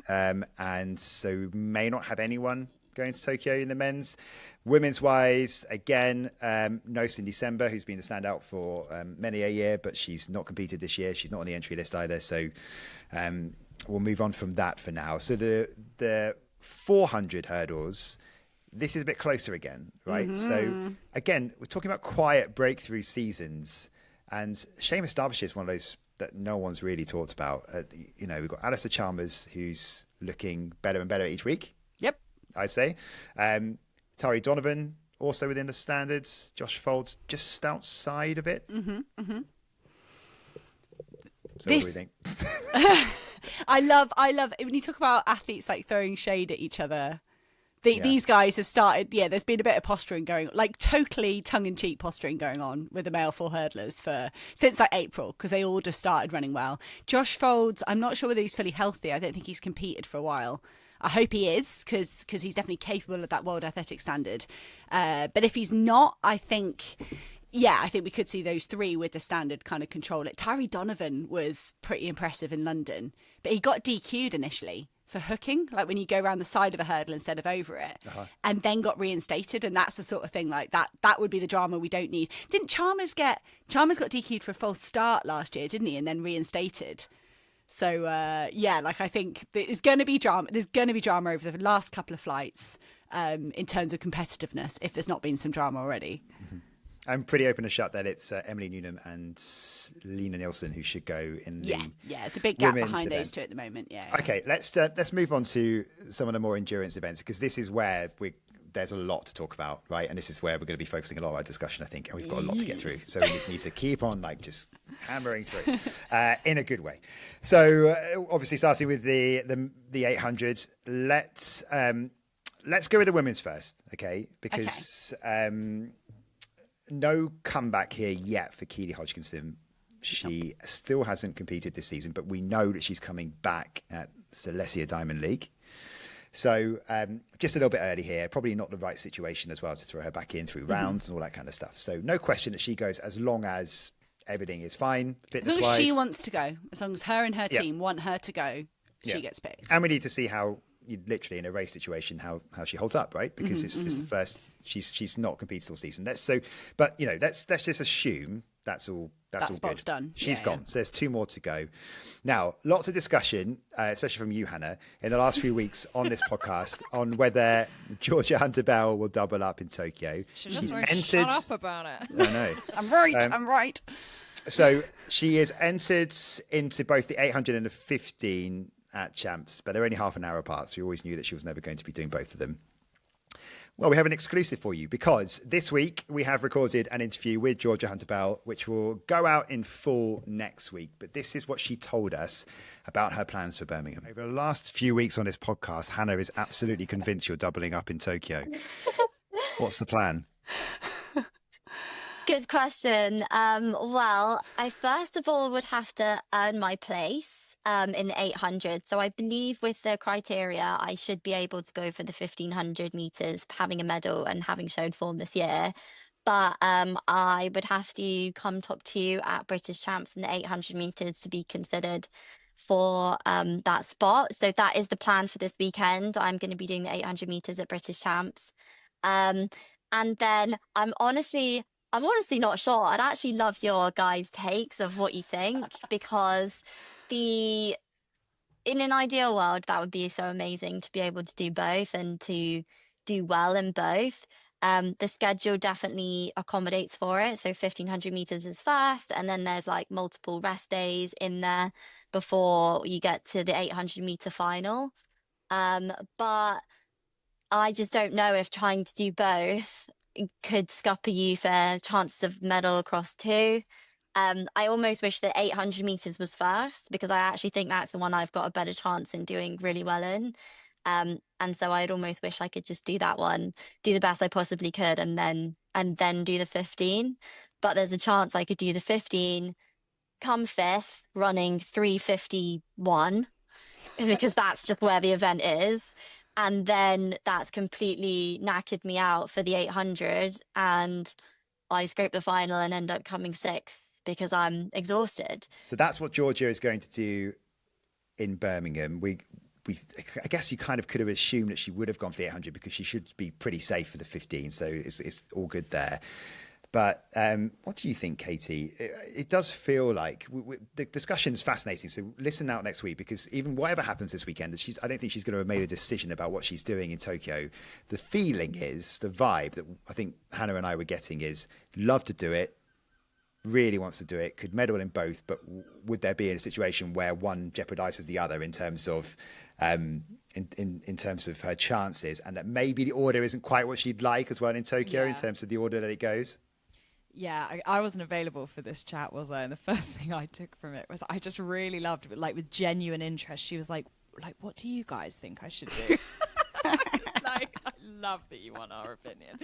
And so may not have anyone going to Tokyo in the men's. Women's wise, again, no Cindy Sember, who's been a standout for many a year, but she's not competed this year. She's not on the entry list either. So we'll move on from that for now. So the 400 hurdles, this is a bit closer again, right? Mm-hmm. So again, we're talking about quiet breakthrough seasons, and Seamus Derbyshire is one of those that no one's really talked about. We've got Alistair Chalmers, who's looking better and better each week. Yep. I'd say. Tari Donovan, also within the standards. Josh Folds, just outside of it. Mm-hmm, mm-hmm. So what do we think? I love when you talk about athletes like throwing shade at each other. These guys have started, there's been a bit of posturing going on, like totally tongue-in-cheek posturing going on with the male 4 hurdlers since like April, because they all just started running well. Josh Folds, I'm not sure whether he's fully healthy. I don't think he's competed for a while. I hope he is, because he's definitely capable of that World Athletic Standard. But if he's not, I think we could see those 3 with the standard kind of control it. Tyree Donovan was pretty impressive in London, but he got DQ'd initially for hooking, like when you go around the side of a hurdle instead of over it, and then got reinstated. And that's the sort of thing like that would be the drama we don't need. Didn't Chalmers got DQ'd for a false start last year, didn't he? And then reinstated. So I think there's going to be drama. There's going to be drama over the last couple of flights in terms of competitiveness, if there's not been some drama already. Mm-hmm. I'm pretty open and shut that it's Emily Newnham and Lena Nielsen who should go in the it's a big gap behind event. those 2 at the moment. Okay, let's move on to some of the more endurance events, because this is where there's a lot to talk about, right? And this is where we're going to be focusing a lot of our discussion, I think, and we've got a lot to get through. So we just need to keep on just hammering through in a good way. So obviously starting with the 800s, let's go with the women's first, okay? Because no comeback here yet for Keely Hodgkinson. She still hasn't competed this season, but we know that she's coming back at Silesia Diamond League. So just a little bit early here, probably not the right situation as well to throw her back in through rounds and all that kind of stuff. So no question that she goes as long as everything is fine, fitness-wise. As long as she wants to go, as long as her and her team want her to go, she gets picked. And we need to see how, literally in a race situation, how she holds up, right? Because it's the first, she's not competed all season. Let's just assume that's all spot's good. Done. She's gone. So there's 2 more to go. Now, lots of discussion, especially from you, Hannah, in the last few weeks on this podcast on whether Georgia Hunter-Bell will double up in Tokyo. She's entered. Shut up about it. I know. I'm right. So she is entered into both the 800 and the 15 at Champs, but they're only half an hour apart. So we always knew that she was never going to be doing both of them. Well, we have an exclusive for you because this week we have recorded an interview with Georgia Hunter-Bell, which will go out in full next week. But this is what she told us about her plans for Birmingham. Over the last few weeks on this podcast, Hannah is absolutely convinced you're doubling up in Tokyo. What's the plan? Good question. Well, I first of all would have to earn my place in the 800. So I believe with the criteria, I should be able to go for the 1500 meters, having a medal and having shown form this year. But I would have to come top 2 at British Champs in the 800 meters to be considered for that spot. So that is the plan for this weekend. I'm going to be doing the 800 meters at British Champs. And then I'm honestly not sure. I'd actually love your guys' takes of what you think, because in an ideal world, that would be so amazing to be able to do both and to do well in both. The schedule definitely accommodates for it. So 1500 meters is first, and then there's like multiple rest days in there before you get to the 800 meter final. But I just don't know if trying to do both could scupper you for chances of medal across 2. I almost wish that 800 meters was first, because I actually think that's the one I've got a better chance in doing really well in. And so I'd almost wish I could just do that one, do the best I possibly could, and then do the 15. But there's a chance I could do the 15, come 5th, running 3:51, because that's just where the event is. And then that's completely knackered me out for the 800, and I scrape the final and end up coming 6th because I'm exhausted. So that's what Georgia is going to do in Birmingham. I guess you kind of could have assumed that she would have gone for the 800 because she should be pretty safe for the 15. So it's all good there. But what do you think, Katie? It does feel like the discussion's fascinating. So listen out next week, because even whatever happens this weekend, I don't think she's going to have made a decision about what she's doing in Tokyo. The feeling is, the vibe that I think Hannah and I were getting is, love to do it, really wants to do it, could medal in both, but would there be in a situation where one jeopardizes the other in terms of in terms of her chances, and that maybe the order isn't quite what she'd like as well in Tokyo in terms of the order that it goes? Yeah, I wasn't available for this chat, was I? And the first thing I took from it was I just really loved it, like with genuine interest. She was like, what do you guys think I should do? I love that you want our opinion.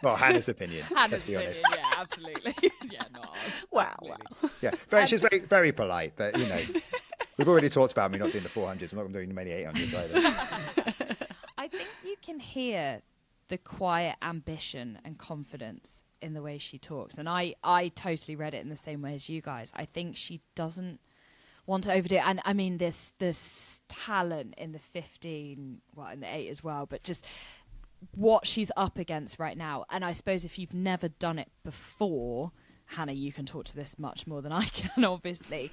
Well, Hannah's opinion. Hannah's opinion, yeah, absolutely. Yeah, not ours. Wow. Yeah, she's very, very polite, but we've already talked about me not doing the 400s. I'm not doing many 800s either. I think you can hear the quiet ambition and confidence in the way she talks, and I totally read it in the same way as you guys. I think she doesn't want to overdo it, and I mean this talent in the 15, well, in the 8 as well, but just what she's up against right now. And I suppose if you've never done it before, Hannah, you can talk to this much more than I can, obviously.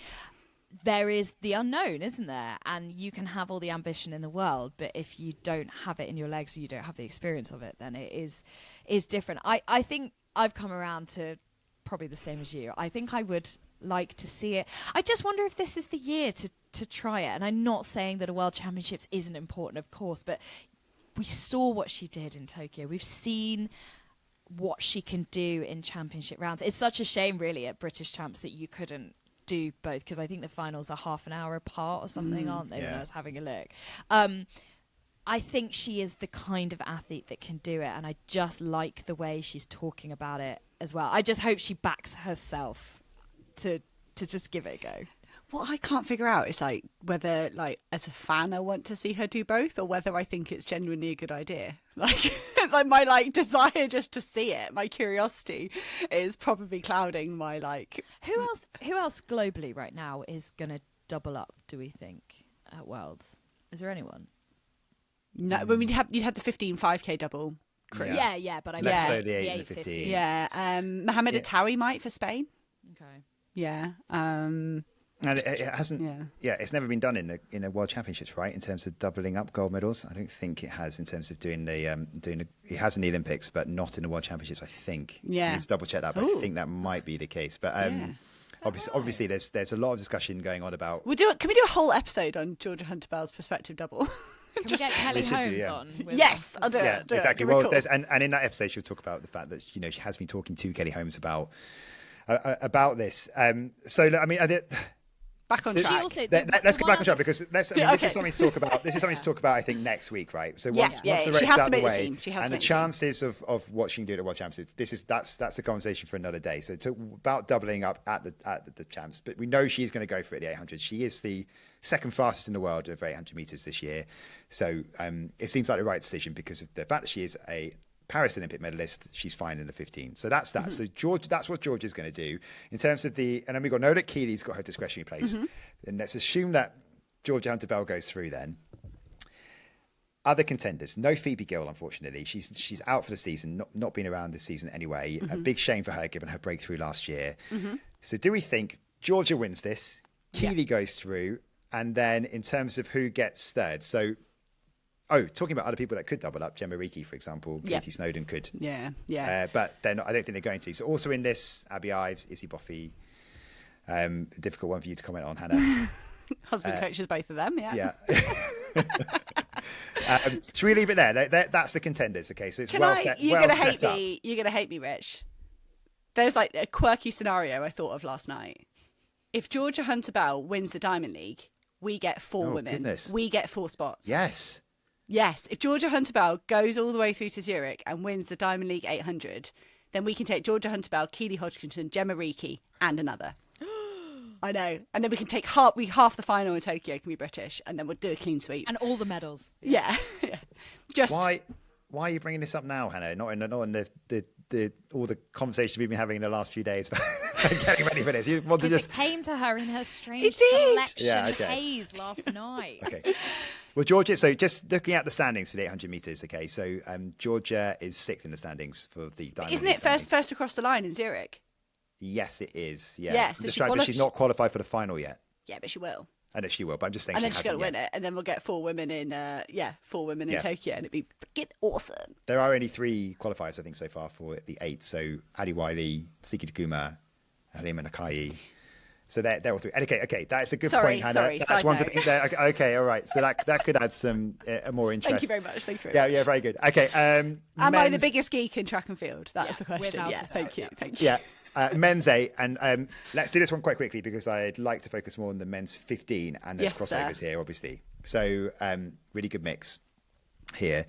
There is the unknown, isn't there? And you can have all the ambition in the world, but if you don't have it in your legs, or you don't have the experience of it, then it is different. I think I've come around to probably the same as you. I think I would like to see it. I just wonder if this is the year to try it. And I'm not saying that a World Championships isn't important, of course, but we saw what she did in Tokyo. We've seen what she can do in championship rounds. It's such a shame, really, at British Champs that you couldn't do both, because I think the finals are half an hour apart or something, aren't they? When I was having a look. I think she is the kind of athlete that can do it, and I just like the way she's talking about it as well. I just hope she backs herself to just give it a go. What I can't figure out is like whether, like, as a fan, I want to see her do both, or whether I think it's genuinely a good idea. Like, like my like desire just to see it, my curiosity is probably clouding my like. Who else globally right now is going to double up? Do we think at Worlds? Is there anyone? No, I mean you'd have the 5K double crew. Yeah, but I mean, less so the 8 and the 15. Yeah, Mohamed Attawi might for Spain. Okay. Yeah. And it hasn't. Yeah, it's never been done in a World Championships, right? In terms of doubling up gold medals, I don't think it has. In terms of doing it has in the Olympics, but not in the World Championships. I think. Yeah. Let's double check that, but I think that might be the case. But obviously, there's a lot of discussion going on about. Can we do a whole episode on Georgia Hunter-Bell's perspective double? Can we get Kelly Holmes on? Yes, I'll do it. Yeah, do exactly. It. Well, Cool. and in that episode, she'll talk about the fact that she has been talking to Kelly Holmes about this. So I mean, Back on track. She also, let's get back on track because this Okay. is something to talk about. This is something to talk about, I think, next week, right? So once the she race has is to out of the make the way, team. She has and to the make the team. chances of what she can do at the World Championships, that's a conversation for another day. So about doubling up at the champs, but we know she's going to go for it at the 800. She is the second fastest in the world over 800 meters this year. So it seems like the right decision because of the fact that she is a Paris Olympic medalist. She's fine in the 15. So that's that. So that's what George is going to do in terms of and then we've got know that Keely's got her discretionary place. And let's assume that Georgia Hunter-Bell goes through then. Other contenders, no Phoebe Gill, unfortunately. She's out for the season, not been around this season anyway. A big shame for her, given her breakthrough last year. So do we think Georgia wins this? Keely goes through, and then in terms of who gets third, so talking about other people that could double up, Gemma Reekie, for example, Katie Snowden could. Yeah. But I don't think they're going to. So also in this, Abby Ives, Izzy Boffey. A difficult one for you to comment on, Hannah. Husband coaches both of them. Yeah. Should we leave it there? That's the contenders. Okay, so it's set. You're well gonna hate set up. me. You're gonna hate me, Rich. There's like a quirky scenario I thought of last night. If Georgia Hunter-Bell wins the Diamond League, we get 4 women. Goodness. We get 4 spots. Yes. If Georgia Hunter-Bell goes all the way through to Zurich and wins the Diamond League 800, then we can take Georgia Hunter-Bell, Keely Hodgkinson, Gemma Reekie, and another. I know. And then we can take half the final in Tokyo can be British, and then we'll do a clean sweep. and all the medals. Yeah. Just Why are you bringing this up now, Hannah? Not in the all the conversations we've been having in the last few days about getting ready for this. You want to Because just it came to her in her strange did. selection haze last night. okay. Well, Georgia. So just looking at the standings for the 800 meters. Okay, so Georgia is 6th in the standings for the Diamond Isn't League it standings. first across the line in Zurich? Yes, it is. Yeah. Yeah, so Just she trying, but she's not qualified for the final yet. Yeah, but she will. I know she will, but I'm just saying And she then she's hasn't going to win yet. it, and then we'll get 4 women in. 4 women in Yeah. Tokyo, and it'd be freaking awesome. There are only 3 qualifiers, I think, so far for the 8. So Ali Wiley, Siki Takuma, Halima Nakai. So they're all 3. And okay, that's a good Sorry, point, Hannah. sorry, That's side one to note. think there. Okay, all right. So that could add some more interest. Thank you very much. Thank you very much. Yeah, very good. Okay. Am I the men's- biggest geek in track and field? That's the question. without Yeah, a doubt, thank you. Thank you. Yeah. Men's 8, and let's do this one quite quickly because I'd like to focus more on the men's 15, and there's Yes, sir. crossovers here, obviously. So really good mix here,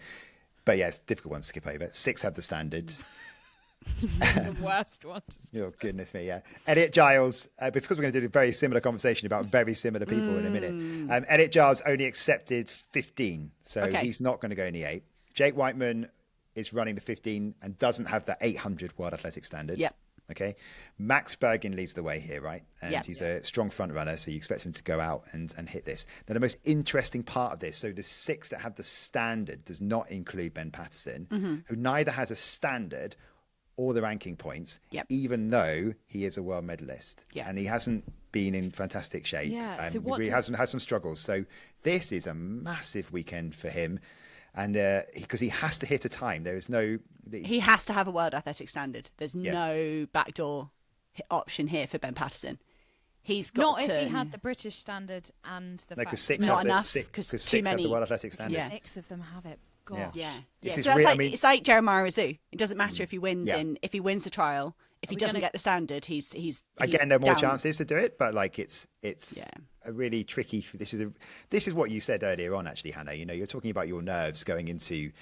but yeah, it's a difficult one to skip over. 6 have the standard. The worst ones. Oh goodness me, yeah. Elliot Giles, because we're going to do a very similar conversation about very similar people in a minute. Elliot Giles only accepted 15, so Okay. he's not going to go in the 8. Jake Whiteman is running the 15 and doesn't have the 800 World Athletic Standard. Yep. Okay. Max Bergin leads the way here, right? And Yep. he's a strong front runner, so you expect him to go out and hit this. Now, the most interesting part of this, so the 6 that have the standard does not include Ben Patterson, who neither has a standard or the ranking points, Yep. even though he is a world medalist. Yeah. And he hasn't been in fantastic shape. Yeah, so what he does- has some struggles. So this is a massive weekend for him. And because he has to hit a time. There is no... He has to have a world athletic standard. There's Yeah. no backdoor option here for Ben Patterson. He's got Not to... if he had the British standard and the No, fact because that 6 Not have enough, the, 'cause because too 6 have the many- World Athletic Standard. Yeah. 6 of them have it. gosh. Yeah. This So is that's real- like I mean- it's like Jeremiah Azu. It doesn't matter if he wins Yeah. if he wins the trial. If he doesn't gonna- get the standard, he's Again, there are more down. chances to do it, but like it's Yeah. a really tricky. This is what you said earlier on, actually, Hannah. You know, you're talking about your nerves going into,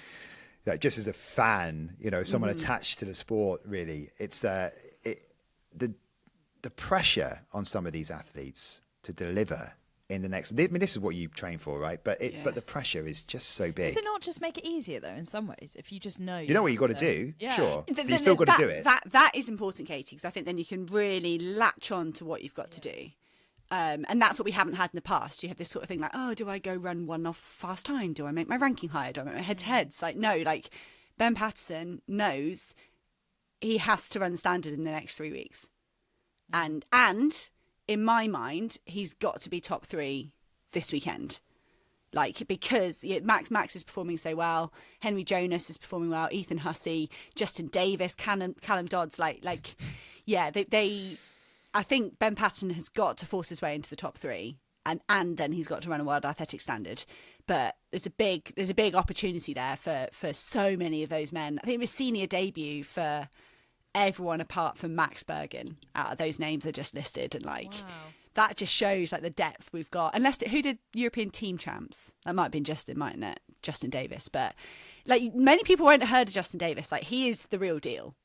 like, just as a fan, you know, someone attached to the sport. Really, it's the pressure on some of these athletes to deliver in the next. I mean, this is what you train for, right? But the pressure is just so big. Does it not just make it easier though? In some ways, if you just know, You know what you've got to do, Yeah. sure. But you still got to do it. That is important, Katie, because I think then you can really latch on to what you've got to do. And that's what we haven't had in the past. You have this sort of thing like, oh, do I go run one off fast time? Do I make my ranking higher? Do I make my head-to-heads? Like, no, like Ben Patterson knows he has to run the standard in the next 3 weeks. And in my mind, he's got to be top 3 this weekend. Like, because Max is performing so well, Henry Jonas is performing well, Ethan Hussey, Justin Davis, Callum Dodds, I think Ben Patterson has got to force his way into the top 3, and then he's got to run a world athletic standard. But there's a big opportunity there for so many of those men. I think it was senior debut for everyone apart from Max Bergen out of those names are just listed, and that just shows like the depth we've got. Who did European team champs? That might have been Justin, mightn't it? Justin Davis. But like, many people won't have heard of Justin Davis. Like, he is the real deal.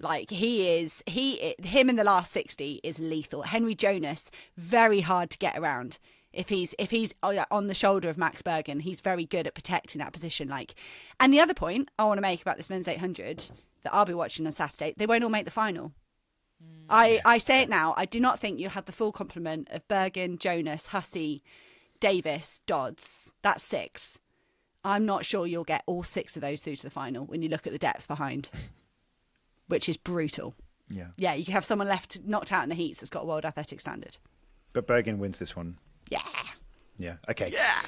Like, him in the last 60 is lethal. Henry Jonas, very hard to get around. If he's on the shoulder of Max Bergen, he's very good at protecting that position. Like, and the other point I want to make about this men's 800 that I'll be watching on Saturday, they won't all make the final. I say it now. I do not think you have the full complement of Bergen, Jonas, Hussey, Davis, Dodds. That's 6. I'm not sure you'll get all 6 of those through to the final when you look at the depth behind, which is brutal. Yeah, you can have someone left knocked out in the heats that's got a world athletic standard. But Bergen wins this one. Yeah. Okay. Yeah.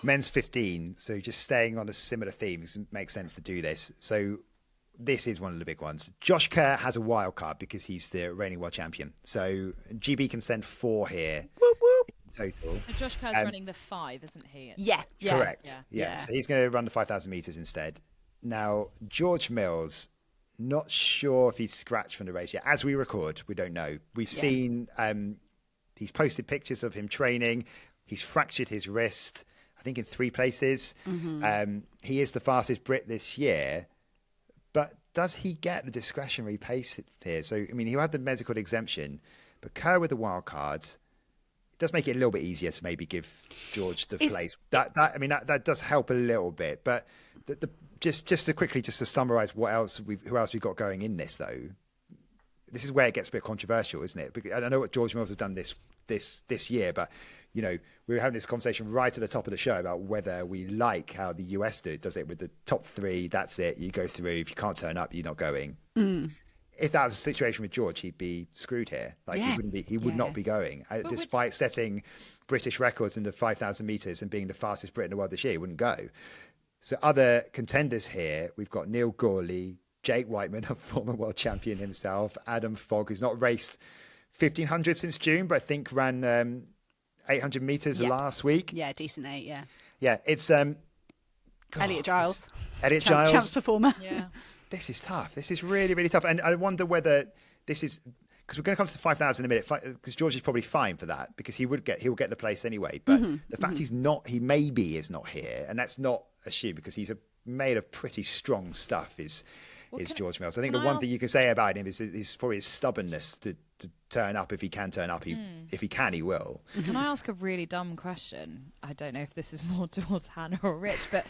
Men's 15. So just staying on a similar theme, it makes sense to do this. So this is one of the big ones. Josh Kerr has a wild card because he's the reigning world champion. So GB can send 4 here. Whoop, whoop. Total. So Josh Kerr's running the 5, isn't he? Yeah. Correct. Yeah. So he's going to run the 5,000 meters instead. Now, George Mills, not sure if he's scratched from the race yet. As we record, we don't know. We've seen, he's posted pictures of him training. He's fractured his wrist, I think in 3 places. He is the fastest Brit this year. But does he get the discretionary pace here? So, I mean, he'll have the medical exemption, but Kerr with the wild cards, it does make it a little bit easier to maybe give George the place. That does help a little bit. But just to summarise who else we've got going in this, though. This is where it gets a bit controversial, isn't it? Because I know what George Mills has done this year, but you know, we were having this conversation right at the top of the show about whether we like how the US does it with the top 3. That's it. You go through. If you can't turn up, you're not going. If that was a situation with George, he'd be screwed here. Like he would not be going, despite setting British records in the 5,000 meters and being the fastest Brit in the world this year. He wouldn't go. So other contenders here, we've got Neil Gorley, Jake Whiteman, a former world champion himself, Adam Fogg, who's not raced 1,500 since June, but I think ran 800 meters last week. Yeah, decent 8, yeah. Yeah, it's Elliot Giles. Champs performer. Yeah. This is tough. This is really, really tough. And I wonder whether this is, because we're going to come to the 5,000 in a minute, because George is probably fine for that, because he'll get the place anyway. But the fact he maybe is not here, and that's not assumed because he's made of pretty strong stuff, is George Mills. I think the one thing you can say about him is probably his stubbornness to turn up. If he can turn up, if he can, he will. Can I ask a really dumb question? I don't know if this is more towards Hannah or Rich, but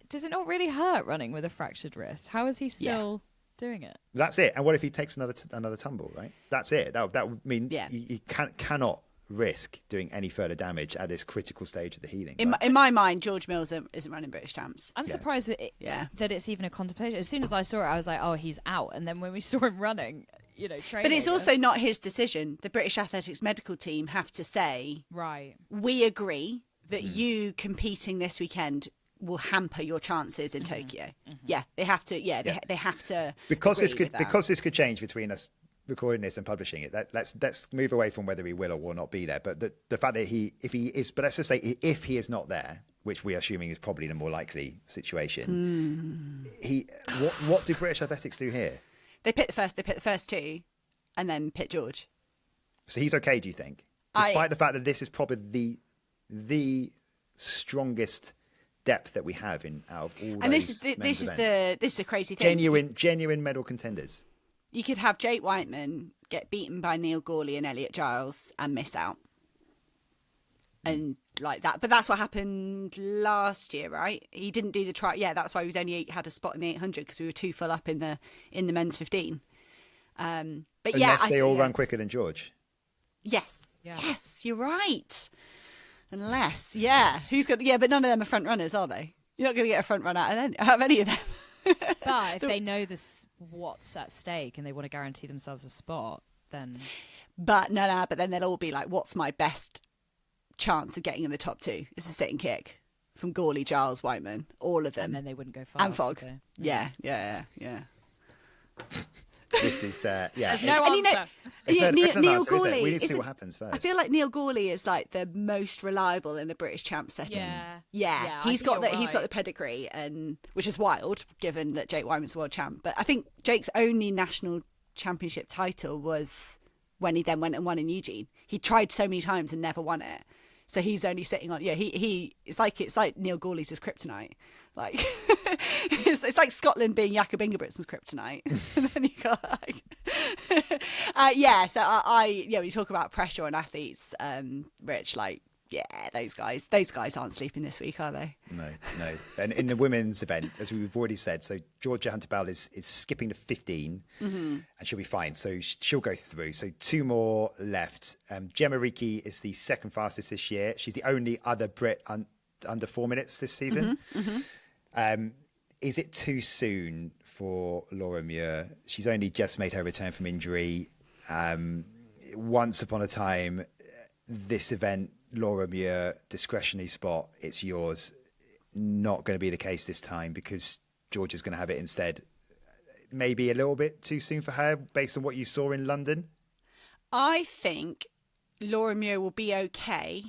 does it not really hurt running with a fractured wrist? How is he still doing it? That's it. And what if he takes another tumble? Right. That's it. That would mean you cannot risk doing any further damage at this critical stage of the healing. In my mind, George Mills isn't running British champs. I'm surprised that it's even a contemplation. As soon as I saw it, I was like, oh, he's out. And then when we saw him running, training. But it's also not his decision. The British Athletics medical team have to say, right, we agree that you competing this weekend will hamper your chances in Tokyo. Yeah, they have to. Yeah, they have to. Because this could change between us recording this and publishing it. Let's move away from whether he will or will not be there. But the fact that if he is, but let's just say if he is not there, which we are assuming is probably the more likely situation. What do British athletics do here? They pick the first two, and then pick George. So he's okay, do you think? Despite the fact that this is probably the strongest depth that we have out of all and those this is the crazy thing. Genuine medal contenders. You could have Jake Whiteman get beaten by Neil Gawley and Elliot Giles and miss out. And like that. But that's what happened last year, right? He didn't do the try. Yeah, that's why he was only had a spot in the 800 because we were too full up in the men's 15. But Unless they all run quicker than George. Yes. Yeah. Yes, you're right. Unless, who's got? Yeah, but none of them are front runners, are they? You're not going to get a front run out of any of them. But if they know what's at stake and they want to guarantee themselves a spot, then. But no. But then they'll all be like, "What's my best chance of getting in the top two?" It's a sit and kick from Gawley, Giles, Whiteman, all of them, and then they wouldn't go fast. And Fogg. Yeah. This is There's no answer. Neil Gawley. We need to see what happens first. I feel like Neil Gawley is like the most reliable in a British champ setting. Yeah. He's got the pedigree, and which is wild given that Jake Wyman's world champ. But I think Jake's only national championship title was when he then went and won in Eugene. He tried so many times and never won it. So he's only sitting on. It's like Neil Gawley's his kryptonite. Like it's like Scotland being Jakob Ingebrigtsen's kryptonite. And then you got like, So when you talk about pressure on athletes, Rich, like those guys aren't sleeping this week, are they? No. And in the women's event, as we've already said, so Georgia Hunter-Bell is skipping the 15, and she'll be fine. So she'll go through. So two more left. Gemma Reekie is the second fastest this year. She's the only other Brit under 4 minutes this season. Is it too soon for Laura Muir? She's only just made her return from injury. Once upon a time, this event, Laura Muir, discretionary spot, it's yours. Not going to be the case this time because Georgia's going to have it instead. Maybe a little bit too soon for her based on what you saw in London? I think Laura Muir will be okay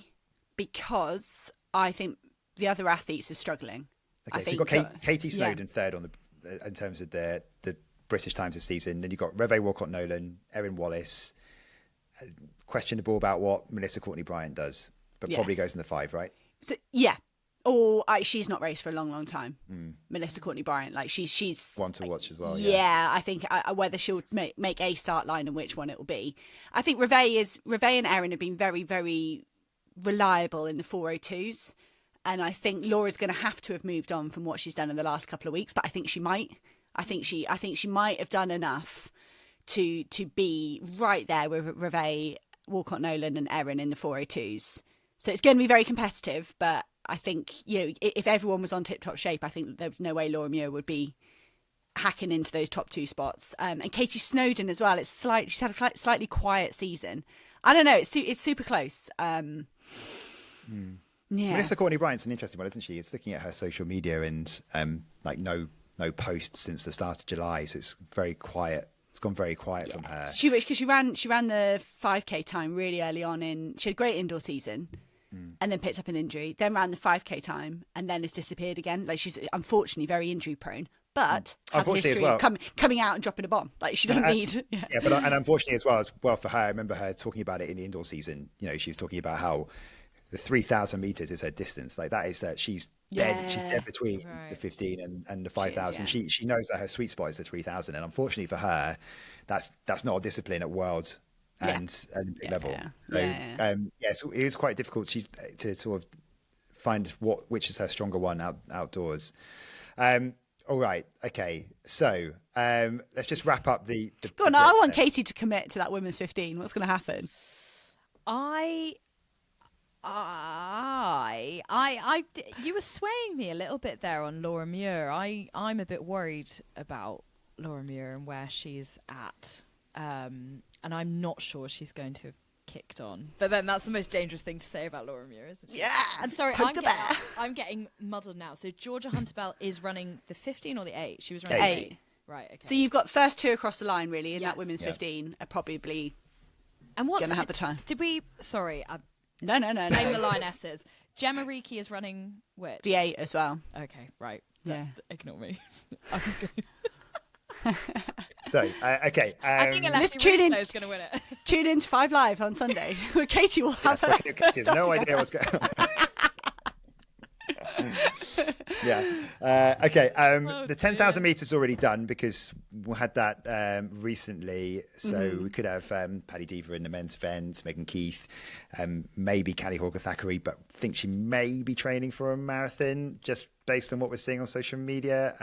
because I think the other athletes are struggling. Okay, so you've got Katie Snowden third in terms of the British Times this season. Then you've got Reve Walcott-Nolan, Erin Wallace. Questionable about what Melissa Courtney-Bryant does, but probably goes in the 5, right? So she's not raced for a long time. Melissa Courtney-Bryant, like she's one to watch as well. Yeah, I think whether she'll make a start line and which one it will be. I think Reve and Erin have been very, very reliable in the 402s. And I think Laura's going to have to have moved on from what she's done in the last couple of weeks, but I think she might. I think she might have done enough to be right there with Reve, Walcott-Nolan and Erin in the 402s. So it's going to be very competitive, but I think, if everyone was on tip-top shape, I think there was no way Laura Muir would be hacking into those top 2 spots. And Katie Snowden as well. She's had a slightly quiet season. I don't know. It's super close. Yeah. Melissa Courtney-Bryant's an interesting one, isn't she? It's looking at her social media and no posts since the start of July, so it's very quiet. It's gone very quiet from her. She ran the 5K time really early on. She had a great indoor season, and then picked up an injury. Then ran the 5K time, and then has disappeared again. Like she's unfortunately very injury prone, but has a history of coming out and dropping a bomb. Like she doesn't need. But unfortunately as well for her, I remember her talking about it in the indoor season. She was talking about how the 3,000 meters is her distance. Like that is that she's dead. She's dead between the 15 and the 5,000. She knows that her sweet spot is the 3,000. And unfortunately for her, that's not a discipline at world and Olympic level. So it is quite difficult to sort of find which is her stronger one outdoors. All right. Okay. So let's just wrap up the Go on. I want Katie to commit to that women's 15. What's going to happen? You were swaying me a little bit there on Laura Muir. I'm a bit worried about Laura Muir and where she's at. And I'm not sure she's going to have kicked on. But then that's the most dangerous thing to say about Laura Muir, isn't it? Yeah. And sorry, I'm getting muddled now. So Georgia Hunter-Bell is running the 15 or the 8? She was running 8. Right, okay. So you've got first 2 across the line, really, in that women's 15 are probably going to have the time. Did we... Sorry, No. Blame the Lionesses. Gemma Reekie is running which? The 8 as well. Okay, right. Yeah. Ignore me. I'm good. So, okay. I think Let's tune in. is going to win it. Tune in to 5 Live on Sunday. Where Katie will have her. She has no idea what's going on. Yeah. Okay. The 10,000 meters already done because we had that recently. So we could have Paddy Diva in the men's event, Megan Keith, maybe Callie Horgan-Thackeray, but I think she may be training for a marathon just based on what we're seeing on social media.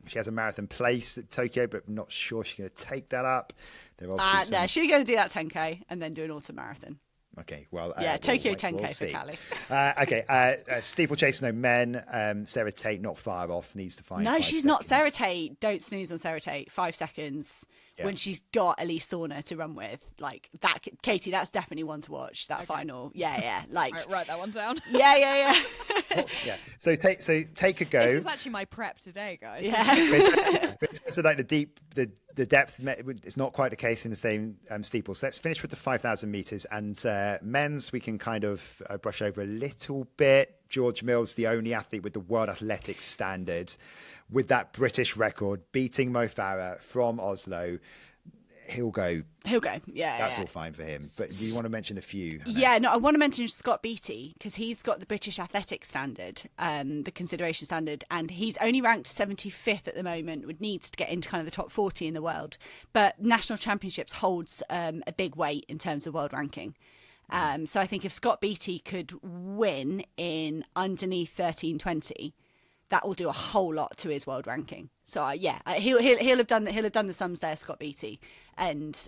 She has a marathon place at Tokyo, but not sure she's going to take that up. There are obviously No, she's going to do that 10K and then do an autumn marathon. Okay, well, Tokyo we'll 10K see. for Callie. Okay, steeplechase, no men. Sarah Tate not far off, needs to find. No, 5 she's not. Sarah seconds. Tate, don't snooze on Sarah Tate. 5 seconds Yeah. when she's got Elise Thorner to run with. Like that, Katie, that's definitely one to watch. That final. Yeah. Like, Right, write that one down. yeah. Yeah. So take a go. This is actually my prep today, guys. Yeah. So like the depth, it's not quite the case in the same steeple. So let's finish with the 5,000 meters and men's. We can kind of brush over a little bit. George Mills, the only athlete with the World Athletics standard, with that British record, beating Mo Farah from Oslo. He'll go. Yeah. That's all fine for him. But do you want to mention a few? Hannah? Yeah, no, I want to mention Scott Beattie because he's got the British Athletics standard, the consideration standard, and he's only ranked 75th at the moment, would needs to get into kind of the top 40 in the world. But National Championships holds a big weight in terms of world ranking. So I think if Scott Beattie could win in underneath 13:20, that will do a whole lot to his world ranking. So he'll have done the sums there, Scott Beattie, and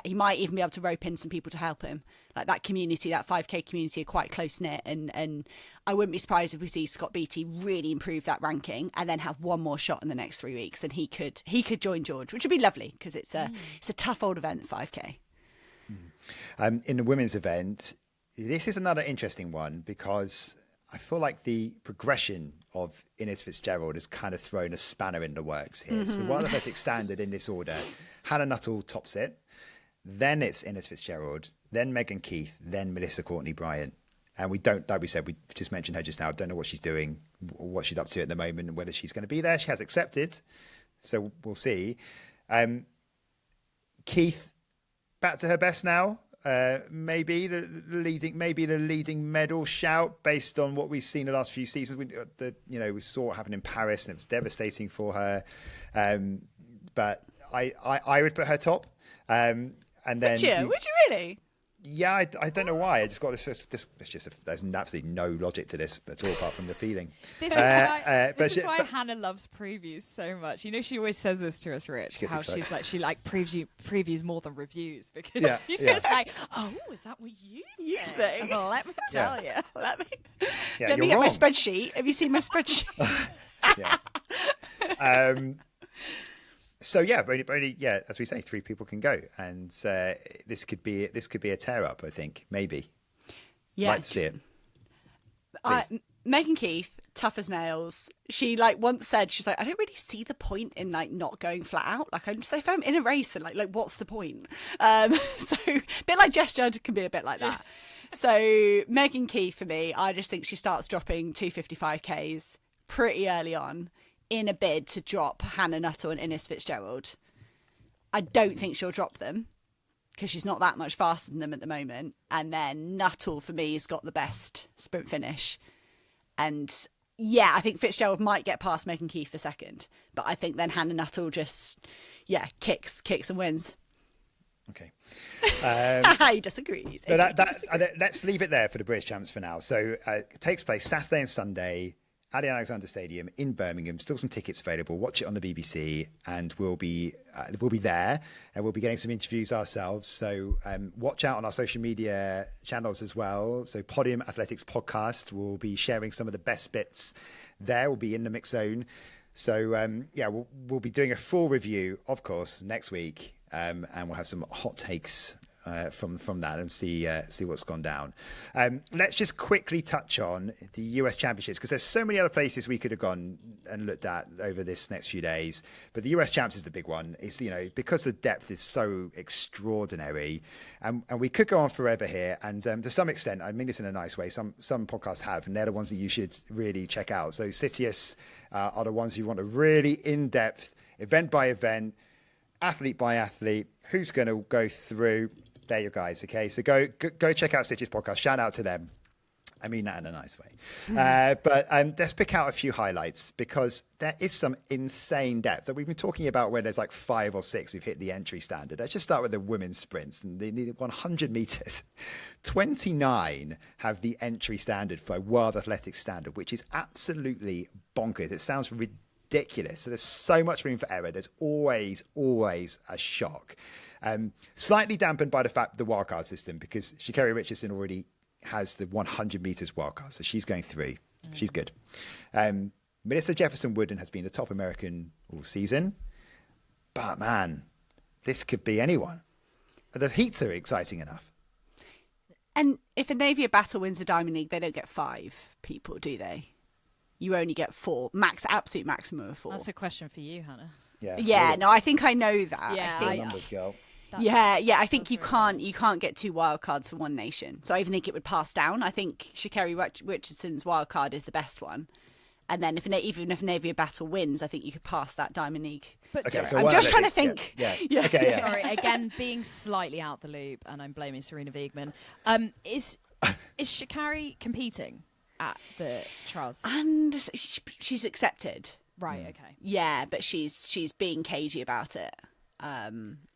he might even be able to rope in some people to help him. Like that community, that 5K community, are quite close knit, and I wouldn't be surprised if we see Scott Beattie really improve that ranking and then have one more shot in the next 3 weeks, and he could join George, which would be lovely because it's a tough old event, 5K. In the women's event, this is another interesting one because I feel like the progression of Innes Fitzgerald has kind of thrown a spanner in the works here. So the World Athletics standard in this order, Hannah Nuttall tops it, then it's Innes Fitzgerald, then Megan Keith, then Melissa Courtney-Bryant. And we don't, like we said, we just mentioned her just now, don't know what she's doing, what she's up to at the moment, and whether she's going to be there. She has accepted, so we'll see. Keith, back to her best now. Maybe the leading medal shout based on what we've seen the last few seasons. We saw what happened in Paris and it was devastating for her. But I would put her top. And then Would you really? Yeah, I don't know why. I just got this. There's absolutely no logic to this at all, apart from the feeling. This is why Hannah loves previews so much. You know, she always says this to us, Rich. How excited. she previews more than reviews because she's yeah. like, oh, is that what you think? Well, let me tell you. Let me you're get my wrong. spreadsheet. Have you seen my spreadsheet? Yeah. So but only as we say, 3 people can go, and this could be a tear up. I think maybe. Yeah, Like to see it. Megan Keith, tough as nails. She once said, she's like, I don't really see the point in not going flat out. If I'm in a race and like what's the point? So a bit like Jess Judd can be a bit like that. So Megan Keith for me, I just think she starts dropping 255Ks pretty early on in a bid to drop Hannah Nuttall and Innes Fitzgerald. I don't think she'll drop them because she's not that much faster than them at the moment. And then Nuttall, for me, has got the best sprint finish. And I think Fitzgerald might get past Megan Keith for second. But I think then Hannah Nuttall just, kicks and wins. Okay. He disagrees. So let's leave it there for the British Champs for now. So it takes place Saturday and Sunday at the Alexander Stadium in Birmingham. Still some tickets available. Watch it on the BBC, and we'll be there, and we'll be getting some interviews ourselves. So watch out on our social media channels as well. So Podium Athletics Podcast will be sharing some of the best bits there. We'll be in the mix zone. So we'll be doing a full review, of course, next week, and we'll have some hot takes from that and see what's gone down. Let's just quickly touch on the US Championships, because there's so many other places we could have gone and looked at over this next few days. But the US Champs is the big one. It's, because the depth is so extraordinary, and we could go on forever here. And to some extent, I mean this in a nice way, some podcasts have, and they're the ones that you should really check out. So Citius are the ones who want a really in-depth, event by event, athlete by athlete, who's going to go through. There you guys. Okay, so go check out Stitch's podcast. Shout out to them. I mean that in a nice way. But let's pick out a few highlights, because there is some insane depth that we've been talking about where there's like 5 or 6 who've hit the entry standard. Let's just start with the women's sprints. And they need 100 meters. 29 have the entry standard for World Athletics standard, which is absolutely bonkers. It sounds ridiculous. So there's so much room for error. There's always a shock. Slightly dampened by the fact the wildcard system, because Sha'Carri Richardson already has the 100 meters wildcard, so she's going through. She's good. Melissa Jefferson Wooden has been the top American all season, but man, this could be anyone. The heats are exciting enough. And if a Navy Battle wins the Diamond League, they don't get 5 people, do they? You only get 4, absolute maximum of 4. That's a question for you, Hannah. Yeah, no, I think I know that. Yeah, I think, numbers, girl. I think you can't get 2 wild cards for one nation. So I even think it would pass down. I think Sha'Carri Richardson's wild card is the best one. And then even if Navy Battle wins, I think you could pass that Diamond League. But Okay, so I'm just trying to think. Yeah. Yeah. Okay, yeah. Sorry, again, being slightly out the loop, and I'm blaming Serena Wiegmann. Is Sha'Carri competing at the trials? And she's accepted. Right, okay. Yeah, but she's being cagey about it.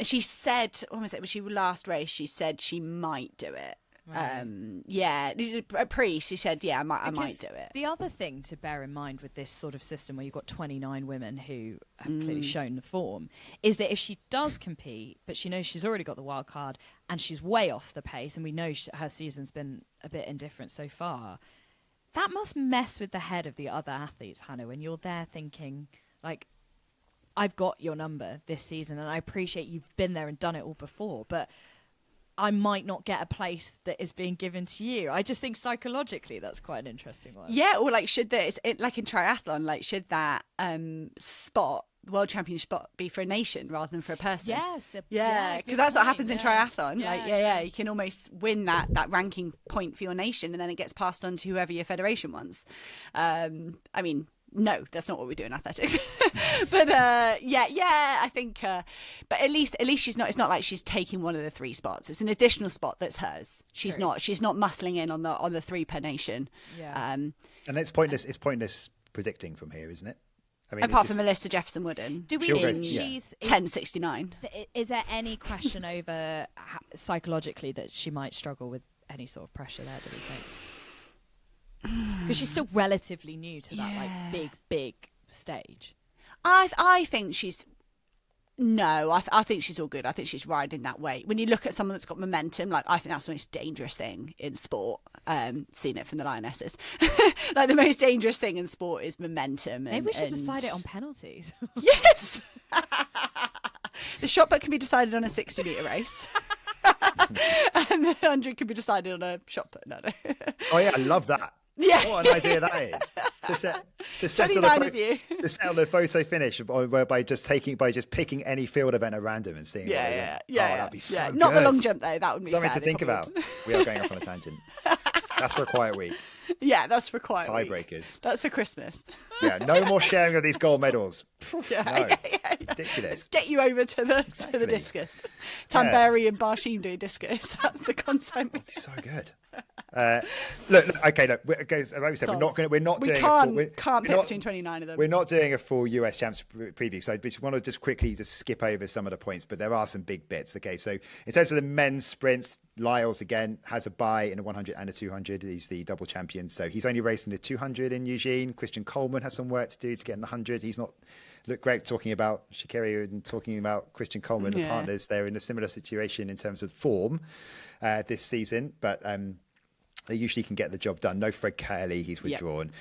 She said, when she last raced, she said she might do it. Right. She said, I might do it. The other thing to bear in mind with this sort of system where you've got 29 women who have clearly shown the form is that if she does compete, but she knows she's already got the wild card and she's way off the pace, and we know her season's been a bit indifferent so far, that must mess with the head of the other athletes, Hannah, when you're there thinking, like, I've got your number this season and I appreciate you've been there and done it all before, but I might not get a place that is being given to you. I just think psychologically that's quite an interesting one. Yeah, or like should like in triathlon, like should that spot, world champion spot, be for a nation rather than for a person? Yes. Yeah, because that's what happens in triathlon. Yeah. You can almost win that ranking point for your nation, and then it gets passed on to whoever your federation wants. I mean, no, that's not what we do in athletics. But I think. But at least she's not. It's not like she's taking one of the 3 spots. It's an additional spot that's hers. She's not muscling in on the 3 per nation. Yeah. And it's pointless. It's pointless predicting from here, isn't it? I mean, apart from Melissa Jefferson Wooden. Do we She'll think go- she's 10:69. Is there any question over psychologically that she might struggle with any sort of pressure there? Do we think? Because she's still relatively new to that like big stage. I think she's. No, I think she's all good. I think she's riding that way. When you look at someone that's got momentum, like I think that's the most dangerous thing in sport. Seen it from the Lionesses. Like the most dangerous thing in sport is momentum. Maybe we should decide it on penalties. Yes. The shot put can be decided on a 60-metre race. And the 100 can be decided on a shot put. No. Oh yeah, I love that. Yeah. What an idea that is. To settle the photo finish by just picking any field event at random and seeing. Yeah. That'd be so Not good. the long jump though. That would be Something fair, to think about. We are going off on a tangent. That's for a quiet week. Yeah, that's for quiet week. Tiebreakers. That's for Christmas. Yeah, no more sharing of these gold medals. Yeah, No. yeah. Ridiculous. Let's get you over to the discus. Tamberi and Barshim doing discus. That's the content. That'd be so good. Look. Okay, look. Like we said, we're not doing. Can't pick between 29 of them. We're not doing a full US Champs preview, so I just want to quickly skip over some of the points, but there are some big bits. Okay, so in terms of the men's sprints, Lyles again has a bye in the 100 and the 200. He's the double champion, so he's only racing the 200 in Eugene. Christian Coleman has some work to do to get in the 100. He's not looked great talking about Sha'Carri and talking about Christian Coleman, the partners. They're in a similar situation in terms of form this season, but they usually can get the job done. No Fred Kelly, he's withdrawn. Yep.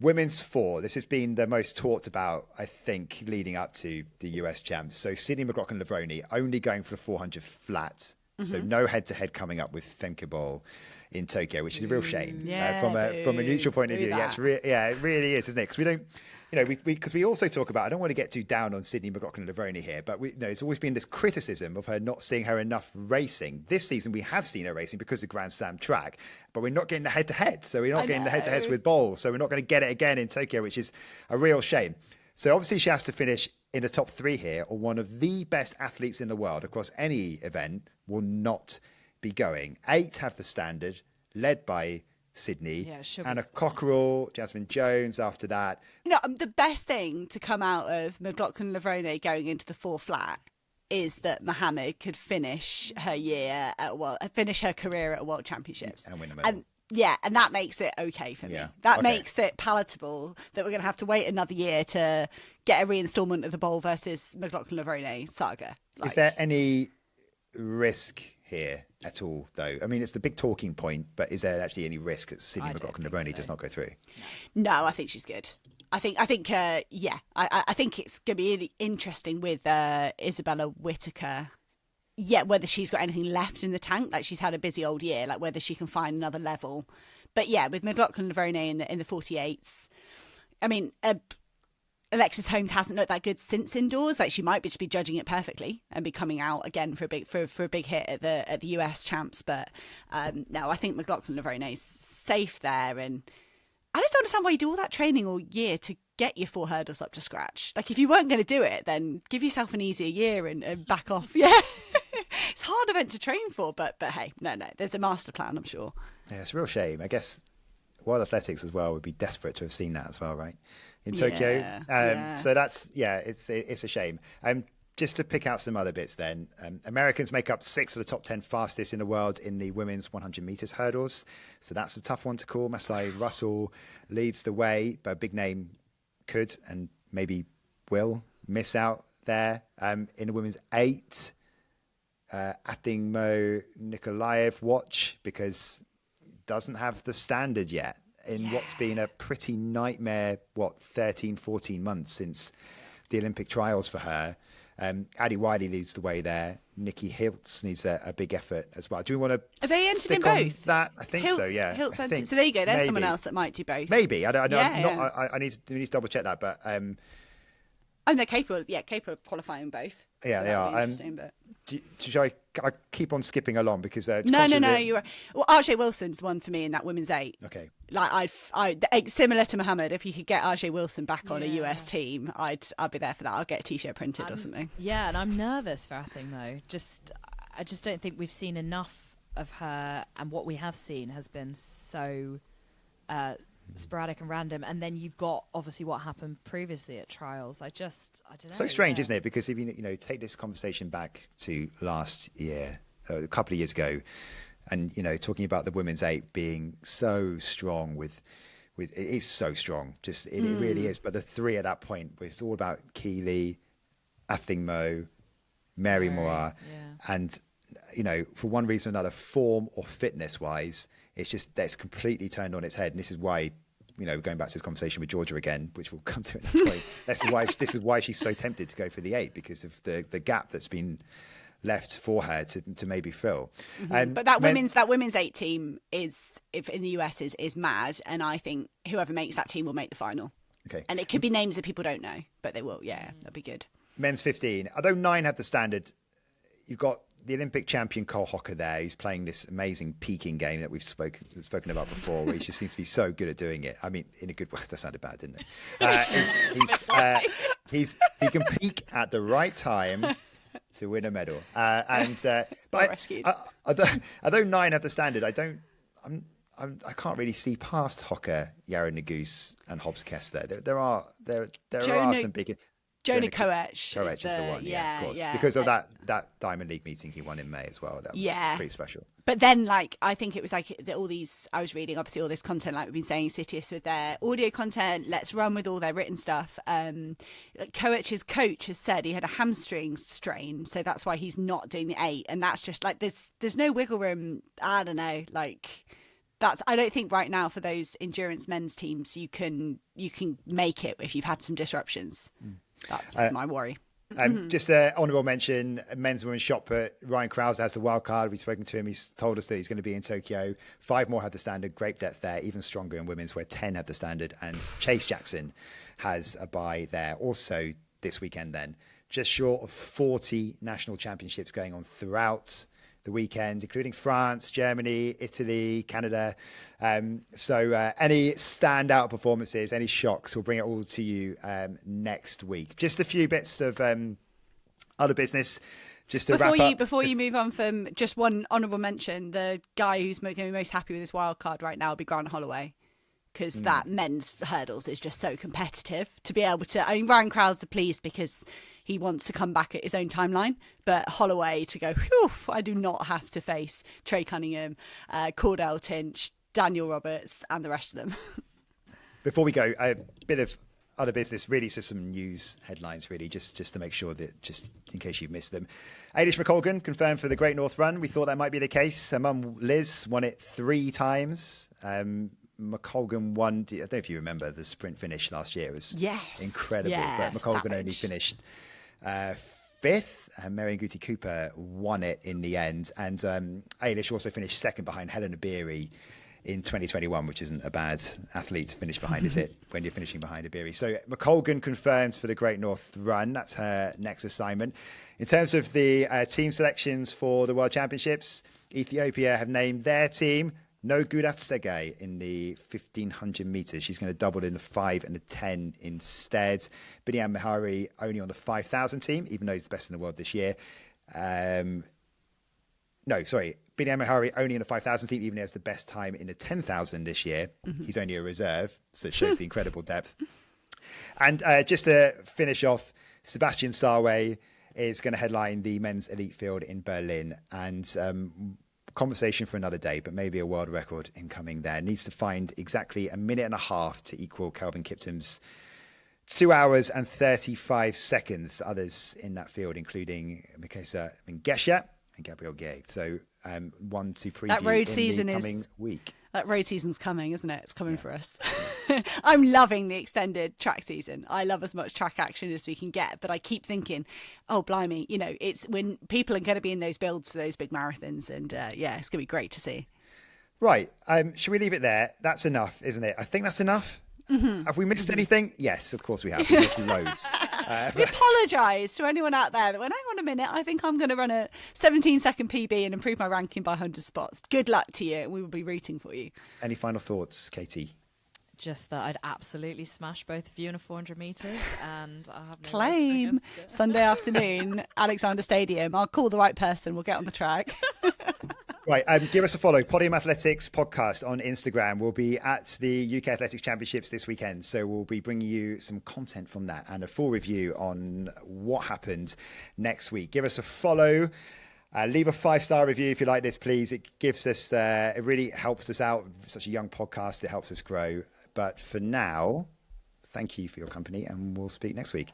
Women's 4, this has been the most talked about, I think, leading up to the US Champs. So Sydney McLaughlin-Lavroni only going for the 400 flat So no head-to-head coming up with Femke Bol in Tokyo, which is a real shame Yeah, from a neutral point of do view. that. It really is, isn't it? Because we don't, because we also talk about, I don't want to get too down on Sydney McLaughlin-Levrone here, but it's always been this criticism of her not seeing her enough racing. This season we have seen her racing because of Grand Slam track, but we're not getting the head-to-head. So we're not getting the head-to-heads with Bol. So we're not going to get it again in Tokyo, which is a real shame. So obviously she has to finish in the top 3 here, or one of the best athletes in the world across any event will not be going. 8 have the standard, led by Sydney, Anna Cockerell, Jasmine Jones after that. The best thing to come out of McLaughlin-Levrone going into the 4 flat is that Mohammed could finish her career at World Championships and win a medal. And that makes it okay for me. That makes it palatable that we're going to have to wait another year to get a reinstalment of the Bol versus McLaughlin-Levrone saga. Is there any risk here at all, though? I mean, it's the big talking point, but is there actually any risk that Sydney McLaughlin-Levrone does not go through? No, I think she's good. I think I think it's going to be really interesting with Isabella Whittaker. Yeah, whether she's got anything left in the tank, like she's had a busy old year, like whether she can find another level. But yeah, with McLaughlin-Levrone in the 48s, I mean, Alexis Holmes hasn't looked that good since indoors. Like she might just be judging it perfectly and be coming out again for a big hit at the US champs. But no, I think McLaughlin-Levrone is safe there, and I just don't understand why you do all that training all year to get your 4 hurdles up to scratch. Like if you weren't going to do it, then give yourself an easier year and back off. Yeah. It's a hard event to train for, but hey, no, there's a master plan, I'm sure. Yeah, it's a real shame. I guess World Athletics as well would be desperate to have seen that as well, right? In Tokyo. So that's, it's a shame. Just to pick out some other bits then, Americans make up 6 of the top 10 fastest in the world in the women's 100 metres hurdles. So that's a tough one to call. Masai Russell leads the way, but a big name could and maybe will miss out there. In the women's 8, Athingmo Nikolaev watch, because doesn't have the standard yet in what's been a pretty nightmare 13 14 months since the Olympic trials for her. Addie Wiley leads the way there. Nikki Hiltz needs a big effort as well. Do we want to Are they entered in stick on both? that? I think so, yeah. Hiltz entered. So there you go. There's someone else that might do both. Maybe. I need to double check that, but they're capable. Yeah, capable of qualifying both. Yeah, so they are. Interesting, but Shall I keep on skipping along because no, you're right. Well, RJ Wilson's one for me in that women's 8. Okay. Like similar to Mohammed, if you could get RJ Wilson back on a US team, I'd be there for that. I'll get a t-shirt printed or something. Yeah, and I'm nervous for Athingmo. I just don't think we've seen enough of her, and what we have seen has been so sporadic and random. And then you've got obviously what happened previously at trials. I don't know. So strange, isn't it? Because if you take this conversation back to last year, a couple of years ago, and talking about the women's 8 being so strong with it is so strong, just it really is. But the 3 at that point was all about Keeley, Athingmo, Mary Moore, and for one reason or another, form or fitness wise, it's just that's completely turned on its head. And this is why, going back to this conversation with Georgia again, which we'll come to at that point. This is why she's so tempted to go for the 8, because of the gap that's been left for her to maybe fill. But that women's 8 team is, if in the US, is mad, and I think whoever makes that team will make the final. Okay. And it could be names that people don't know, but they will. Yeah, that'd be good. Men's 15. Although 9 have the standard, you've got the Olympic champion Cole Hocker there. He's playing this amazing peaking game that we've spoken about before, where he just seems to be so good at doing it. I mean, in a good way. That sounded bad, didn't it? He can peak at the right time to win a medal. But although 9 have the standard, I can't really see past Hocker, Yara Naguse, and Hobbs Kessler. There are some big. Jonah Koech is the one, of course. Because of that Diamond League meeting he won in May as well. That was pretty special. But then, I think it was all these, I was reading, obviously, all this content, like we've been saying, Citius with their audio content, let's run with all their written stuff. Koech's coach has said he had a hamstring strain, so that's why he's not doing the 8. And that's just, there's no wiggle room. I don't know, I don't think right now for those endurance men's teams, you can make it if you've had some disruptions. That's my worry. Just an honourable mention, men's and women's shot put. Ryan Krause has the wild card. We've spoken to him. He's told us that he's going to be in Tokyo. 5 more have the standard. Great depth there, even stronger in women's, where 10 have the standard. And Chase Jackson has a bye there. Also this weekend then, just short of 40 national championships going on throughout the weekend, including France, Germany, Italy, Canada. So any standout performances, any shocks, we'll bring it all to you next week. Just a few bits of other business. Just to wrap up. Before you move on from just one honourable mention, the guy who's going to be most happy with his wild card right now will be Grant Holloway. Because that men's hurdles is just so competitive to be able to. I mean, Ryan Krause are pleased because he wants to come back at his own timeline, but Holloway to go, whew, I do not have to face Trey Cunningham, Cordell Tinch, Daniel Roberts, and the rest of them. Before we go, a bit of other business, really, so some news headlines, really, just to make sure that, just in case you've missed them. Ailish McColgan confirmed for the Great North Run. We thought that might be the case. Her mum, Liz, won it 3 times. McColgan won, I don't know if you remember the sprint finish last year. It was incredible. Yeah, but McColgan savage. only finished 5th, and Marion Guti Cooper won it in the end. And Ailish also finished 2nd behind Helena Beery in 2021, which isn't a bad athlete to finish behind, is it, when you're finishing behind a Beery? So McColgan confirmed for the Great North Run. That's her next assignment. In terms of the team selections for the World Championships, Ethiopia have named their team. No Gudat Segay in the 1,500 metres. She's going to double in the 5 and the 10 instead. Binyam Mihari only on the 5,000 team, even though he's the best in the world this year. Binyam Mihari only in the 5,000 team, even though he has the best time in the 10,000 this year. He's only a reserve, so it shows the incredible depth. And just to finish off, Sebastian Sarway is going to headline the men's elite field in Berlin. And conversation for another day, but maybe a world record incoming there. Needs to find exactly a minute and a half to equal Kelvin Kiptum's 2 hours and 35 seconds. Others in that field, including Mikasa Mingesha and Gabriel Gay. So one to preview That road in season the coming week. That road season's coming, isn't it? It's coming for us. I'm loving the extended track season. I love as much track action as we can get, but I keep thinking, oh, blimey, it's when people are going to be in those builds for those big marathons. And it's going to be great to see. Right. Should we leave it there? That's enough, isn't it? I think that's enough. Have we missed anything? Yes, of course we have. We missed loads. We apologise to anyone out there that went, hang on a minute, I think I'm going to run a 17-second PB and improve my ranking by 100 spots. Good luck to you. We will be rooting for you. Any final thoughts, Katie? Just that I'd absolutely smash both of you in a 400 metres, and I have no Claim reason against it. Sunday afternoon, Alexander Stadium. I'll call the right person. We'll get on the track. Right, give us a follow. Podium Athletics podcast on Instagram. We'll be at the UK Athletics Championships this weekend, so we'll be bringing you some content from that and a full review on what happened next week. Give us a follow. Leave a 5-star review if you like this, please. It gives us, it really helps us out. Such a young podcast, it helps us grow. But for now, thank you for your company, and we'll speak next week.